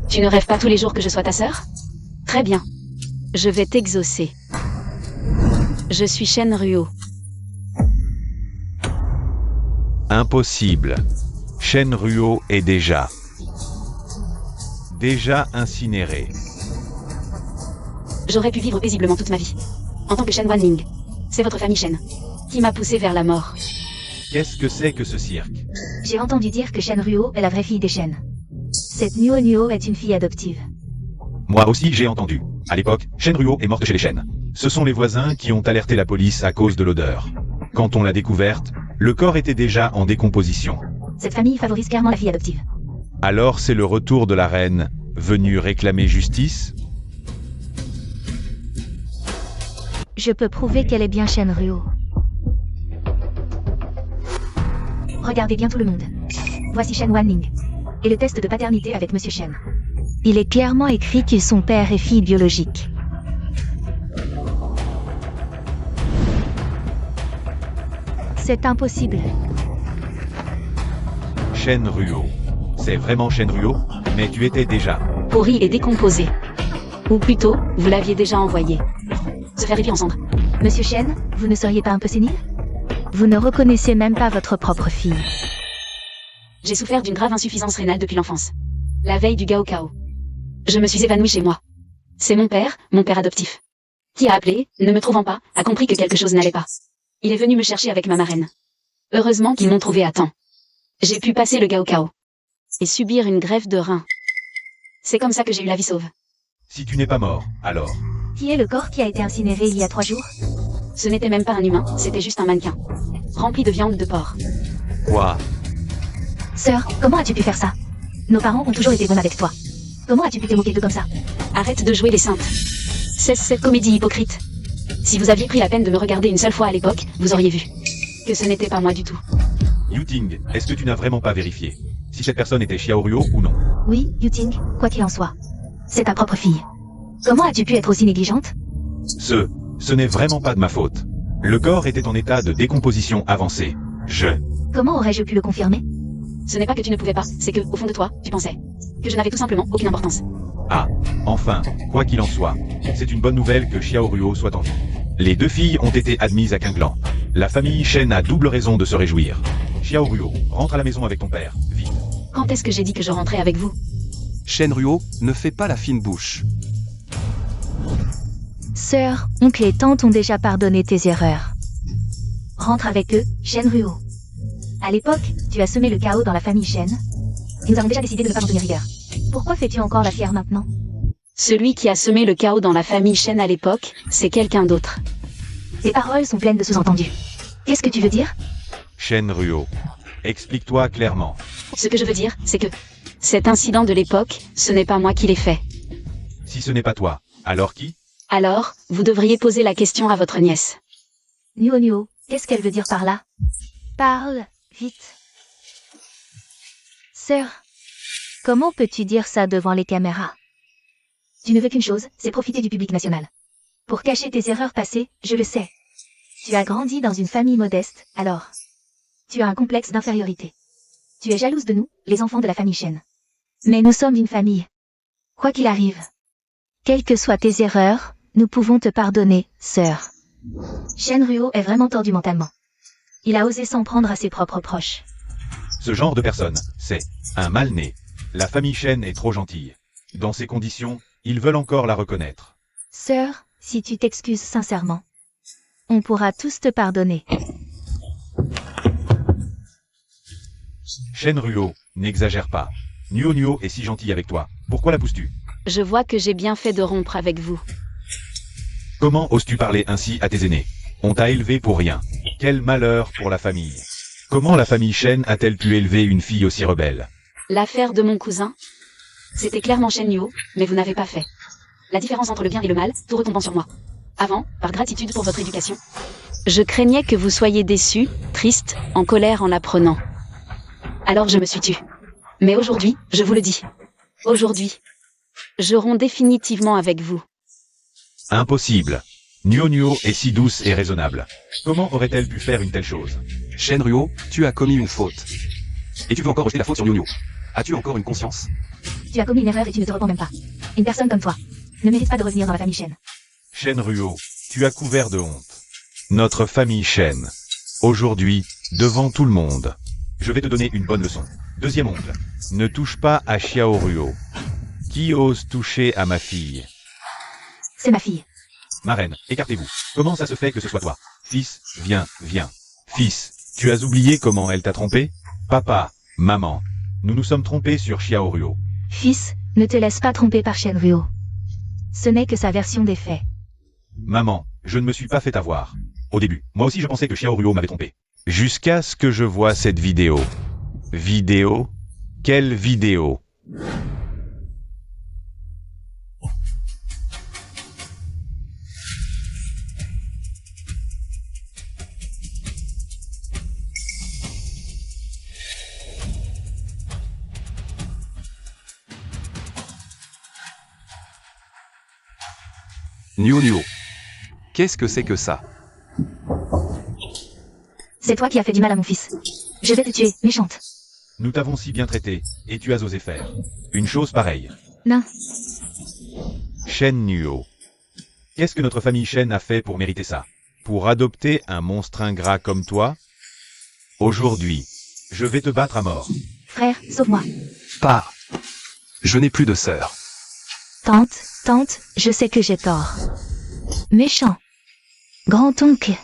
Tu ne rêves pas tous les jours que je sois ta sœur? Très bien. Je vais t'exaucer. Je suis Shen Ruo. Impossible. Shen Ruo est déjà incinéré. J'aurais pu vivre paisiblement toute ma vie. En tant que Shen Wanning. C'est votre famille Shen qui m'a poussé vers la mort. Qu'est-ce que c'est que ce cirque? J'ai entendu dire que Shen Ruo est la vraie fille des Shen. Cette Nuo Nuo est une fille adoptive. Moi aussi j'ai entendu. À l'époque, Shen Ruo est morte chez les Shen. Ce sont les voisins qui ont alerté la police à cause de l'odeur. Quand on l'a découverte, le corps était déjà en décomposition. Cette famille favorise clairement la fille adoptive. Alors c'est le retour de la reine, venue réclamer justice? Je peux prouver qu'elle est bien Shen Ruo. Regardez bien tout le monde. Voici Shen Wanning. Et le test de paternité avec Monsieur Shen. Il est clairement écrit qu'ils sont père et fille biologiques. C'est impossible. Shenruo. C'est vraiment Shenruo, mais tu étais déjà. Pourri et décomposé. Ou plutôt, vous l'aviez déjà envoyé. Se faire vivre ensemble. Monsieur Shen, vous ne seriez pas un peu sénile? Vous ne reconnaissez même pas votre propre fille. J'ai souffert d'une grave insuffisance rénale depuis l'enfance. La veille du Gaokao. Je me suis évanouie chez moi. C'est mon père adoptif. Qui a appelé, ne me trouvant pas, a compris que quelque chose n'allait pas. Il est venu me chercher avec ma marraine. Heureusement qu'ils m'ont trouvé à temps. J'ai pu passer le Gaokao. Et subir une greffe de rein. C'est comme ça que j'ai eu la vie sauve. Si tu n'es pas mort, alors. Qui est le corps qui a été incinéré il y a 3 jours? Ce n'était même pas un humain, c'était juste un mannequin. Rempli de viande de porc. Quoi? Sœur, comment as-tu pu faire ça? Nos parents ont toujours été bons avec toi. Comment as-tu pu te moquer d'eux comme ça? Arrête de jouer les saintes. Cesse cette comédie hypocrite. Si vous aviez pris la peine de me regarder une seule fois à l'époque, vous auriez vu que ce n'était pas moi du tout. Yuting, est-ce que tu n'as vraiment pas vérifié si cette personne était Xiaoruo ou non? Oui, Yuting, quoi qu'il en soit. C'est ta propre fille. Comment as-tu pu être aussi négligente? Ce n'est vraiment pas de ma faute. Le corps était en état de décomposition avancée. Comment aurais-je pu le confirmer? Ce n'est pas que tu ne pouvais pas, c'est que, au fond de toi, tu pensais que je n'avais tout simplement aucune importance. Ah, enfin, quoi qu'il en soit, c'est une bonne nouvelle que Xiaoruo soit en vie. Les 2 filles ont été admises à Qinglan. La famille Shen a double raison de se réjouir. Xiaoruo, rentre à la maison avec ton père, vite. Quand est-ce que j'ai dit que je rentrais avec vous? Shenruo, ne fais pas la fine bouche. Sœur, oncle et tante ont déjà pardonné tes erreurs. Rentre avec eux, Shenruo. À l'époque, tu as semé le chaos dans la famille Shen. Et nous avons déjà décidé de ne pas en tenir rigueur. Pourquoi fais-tu encore la fière maintenant? Celui qui a semé le chaos dans la famille Shen à l'époque, c'est quelqu'un d'autre. Tes paroles sont pleines de sous-entendus. Qu'est-ce que tu veux dire? Shenruo, explique-toi clairement. Ce que je veux dire, c'est que cet incident de l'époque, ce n'est pas moi qui l'ai fait. Si ce n'est pas toi, alors qui? Alors, vous devriez poser la question à votre nièce. Nuo, qu'est-ce qu'elle veut dire par là? Parle, vite. Sœur, comment peux-tu dire ça devant les caméras? Tu ne veux qu'une chose, c'est profiter du public national. Pour cacher tes erreurs passées, je le sais. Tu as grandi dans une famille modeste, alors. Tu as un complexe d'infériorité. Tu es jalouse de nous, les enfants de la famille Shen. Mais nous sommes une famille. Quoi qu'il arrive. Quelles que soient tes erreurs, nous pouvons te pardonner, sœur. Shenruo est vraiment tordu mentalement. Il a osé s'en prendre à ses propres proches. Ce genre de personne, c'est un mal-né. La famille Shen est trop gentille. Dans ces conditions, ils veulent encore la reconnaître. Sœur, si tu t'excuses sincèrement, on pourra tous te pardonner. Shenruo, n'exagère pas. Nuo est si gentil avec toi. Pourquoi la pousses-tu? Je vois que j'ai bien fait de rompre avec vous. Comment oses-tu parler ainsi à tes aînés? On t'a élevé pour rien. Quel malheur pour la famille. Comment la famille Shen a-t-elle pu élever une fille aussi rebelle? L'affaire de mon cousin, c'était clairement Shenruo, mais vous n'avez pas fait la différence entre le bien et le mal, tout retombant sur moi. Avant, par gratitude pour votre éducation. Je craignais que vous soyez déçus, tristes, en colère en l'apprenant. Alors je me suis tue. Mais aujourd'hui, je vous le dis. Aujourd'hui, je romps définitivement avec vous. Impossible. Nuo est si douce et raisonnable. Comment aurait-elle pu faire une telle chose? Shenruo, tu as commis une faute. Et tu veux encore rejeter la faute sur Nuo. As-tu encore une conscience? Tu as commis une erreur et tu ne te repens même pas. Une personne comme toi ne mérite pas de revenir dans la famille Shen. Shenruo, tu as couvert de honte notre famille Shen. Aujourd'hui, devant tout le monde. Je vais te donner une bonne leçon. Deuxième oncle. Ne touche pas à Xiaoruo. Qui ose toucher à ma fille? C'est ma fille. Marraine, écartez-vous. Comment ça se fait que ce soit toi? Fils, viens. Fils, tu as oublié comment elle t'a trompé? Papa, maman, nous nous sommes trompés sur Xiaoruo. Fils, ne te laisse pas tromper par Shenruo. Ce n'est que sa version des faits. Maman, je ne me suis pas fait avoir. Au début, moi aussi je pensais que Xiaoruo m'avait trompé. Jusqu'à ce que je vois cette vidéo. Vidéo? Quelle vidéo? Nuo Nuo. Qu'est-ce que c'est que ça? C'est toi qui as fait du mal à mon fils. Je vais te tuer, méchante. Nous t'avons si bien traité, et tu as osé faire une chose pareille. Non. Shen Nuo. Qu'est-ce que notre famille Shen a fait pour mériter ça? Pour adopter un monstre ingrat comme toi? Aujourd'hui, je vais te battre à mort. Frère, sauve-moi. Pas. Je n'ai plus de sœur. Tante, je sais que j'ai tort. Méchant. Grand-oncle.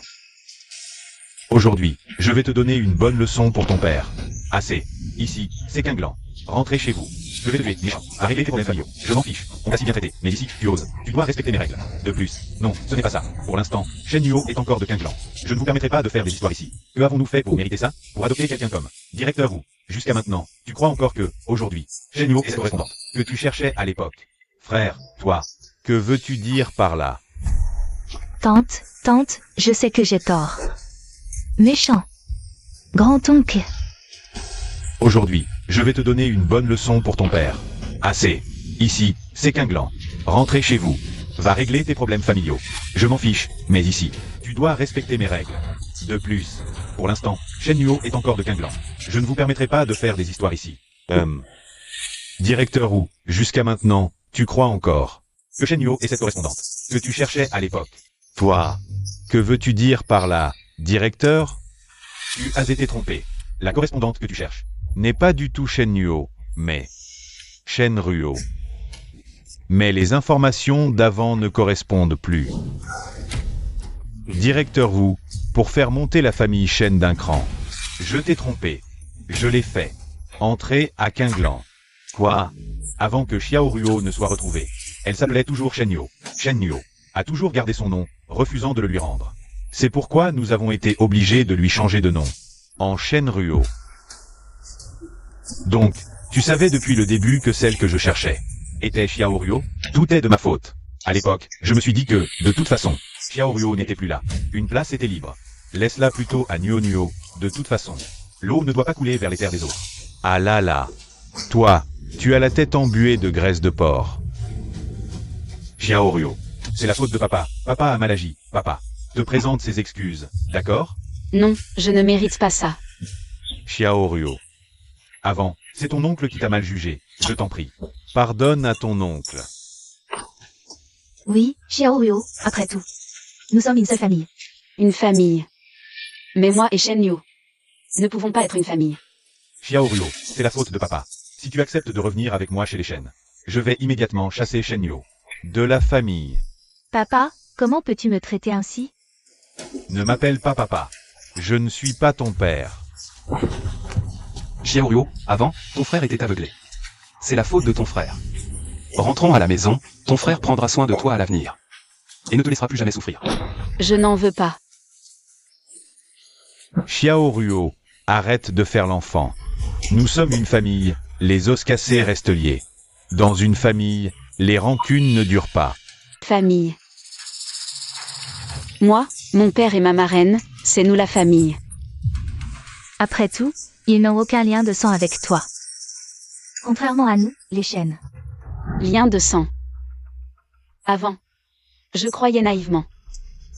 Aujourd'hui, je vais te donner une bonne leçon pour ton père. Assez. Ici, c'est qu'un gland. Rentrez chez vous. Je vais te tuer, méchant, à régler tes problèmes familiaux. Je m'en fiche. On t'a si bien traité. Mais ici, tu oses. Tu dois respecter mes règles. De plus, non, ce n'est pas ça. Pour l'instant, Shen Nuo est encore de qu'un gland. Je ne vous permettrai pas de faire des histoires ici. Que avons-nous fait pour mériter ça? Pour adopter quelqu'un comme directeur ou jusqu'à maintenant, tu crois encore que, aujourd'hui, Shen Nuo est cette correspondante que tu cherchais à l'époque? Frère, toi, que veux-tu dire par là? Tante, je sais que j'ai tort. Méchant. Grand-oncle. Aujourd'hui, je vais te donner une bonne leçon pour ton père. Assez. Ici, c'est qu'un gland. Rentrez chez vous. Va régler tes problèmes familiaux. Je m'en fiche, mais ici, tu dois respecter mes règles. De plus, pour l'instant, Shen Nuo est encore de qu'un gland. Je ne vous permettrai pas de faire des histoires ici. Directeur Wu, jusqu'à maintenant, tu crois encore que Shen Nuo est cette correspondante que tu cherchais à l'époque? Toi, que veux-tu dire par là, directeur? Tu as été trompé. La correspondante que tu cherches n'est pas du tout Shen Nuo, mais Shen Ruo. Mais les informations d'avant ne correspondent plus. Directeur Wu, pour faire monter la famille Shen d'un cran. Je t'ai trompé. Je l'ai fait. Entrer à Qinglan. Quoi? Avant que Xiao Ruo ne soit retrouvée. Elle s'appelait toujours Shen Nuo. Shen Nuo a toujours gardé son nom, refusant de le lui rendre. C'est pourquoi nous avons été obligés de lui changer de nom. En Shen Ruo. Donc, tu savais depuis le début que celle que je cherchais était Xiao Ruo? Tout est de ma faute. À l'époque, je me suis dit que, de toute façon, Xiao Ruo n'était plus là. Une place était libre. Laisse-la plutôt à Nuo Nuo. De toute façon, l'eau ne doit pas couler vers les terres des autres. Ah là là. Toi, tu as la tête embuée de graisse de porc. Xiao Ruo. C'est la faute de papa. Papa a mal agi. Papa te présente ses excuses. D'accord? Non, je ne mérite pas ça. Xiao Ruo. Avant, c'est ton oncle qui t'a mal jugé. Je t'en prie. Pardonne à ton oncle. Oui, Xiao Ruo, après tout. Nous sommes une seule famille. Une famille. Mais moi et Shen Nuo ne pouvons pas être une famille. Xiao Ruo, c'est la faute de papa. Si tu acceptes de revenir avec moi chez les Shen, je vais immédiatement chasser Shen Nuo de la famille. Papa, comment peux-tu me traiter ainsi? Ne m'appelle pas papa. Je ne suis pas ton père. Xiao Ruo, avant, ton frère était aveuglé. C'est la faute de ton frère. Rentrons à la maison, ton frère prendra soin de toi à l'avenir. Et ne te laissera plus jamais souffrir. Je n'en veux pas. Xiao Ruo, arrête de faire l'enfant. Nous sommes une famille, les os cassés restent liés. Dans une famille, les rancunes ne durent pas. Famille. Moi, mon père et ma marraine, c'est nous la famille. Après tout, ils n'ont aucun lien de sang avec toi. Contrairement à nous, les Shen. Lien de sang. Avant, je croyais naïvement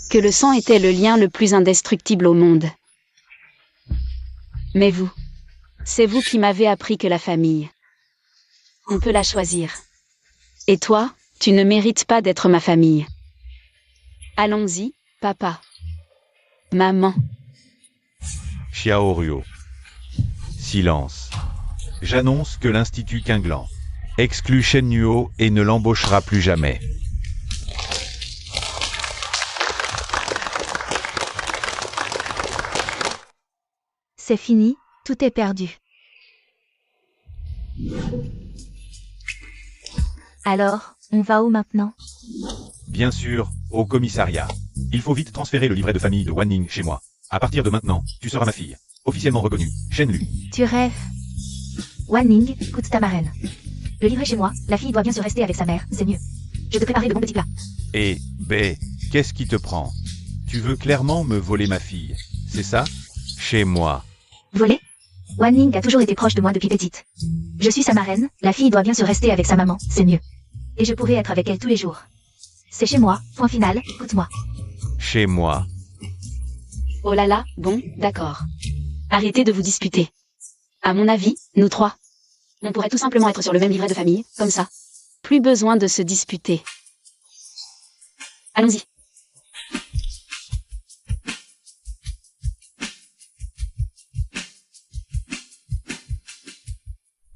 que le sang était le lien le plus indestructible au monde. Mais vous, c'est vous qui m'avez appris que la famille, on peut la choisir. Et toi, tu ne mérites pas d'être ma famille. Allons-y, papa. Maman. Xiao Ruo. Silence. J'annonce que l'Institut Qinglan exclut Shen Nuo et ne l'embauchera plus jamais. C'est fini, tout est perdu. Alors, on va où maintenant? Bien sûr, au commissariat. Il faut vite transférer le livret de famille de Wan Ning chez moi. À partir de maintenant, tu seras ma fille. Officiellement reconnue, Shen Lu. Tu rêves. Wan Ning, écoute ta marraine. Le livret chez moi, la fille doit bien se rester avec sa mère, c'est mieux. Je te préparer de bons petits plats. Et, qu'est-ce qui te prend? Tu veux clairement me voler ma fille, c'est ça? Chez moi. Voler? Wan Ning a toujours été proche de moi depuis petite. Je suis sa marraine, la fille doit bien se rester avec sa maman, c'est mieux. Et je pourrai être avec elle tous les jours. C'est chez moi, point final, écoute-moi. Chez moi. Oh là là, bon, d'accord. Arrêtez de vous disputer. À mon avis, nous trois. On pourrait tout simplement être sur le même livret de famille, comme ça. Plus besoin de se disputer. Allons-y.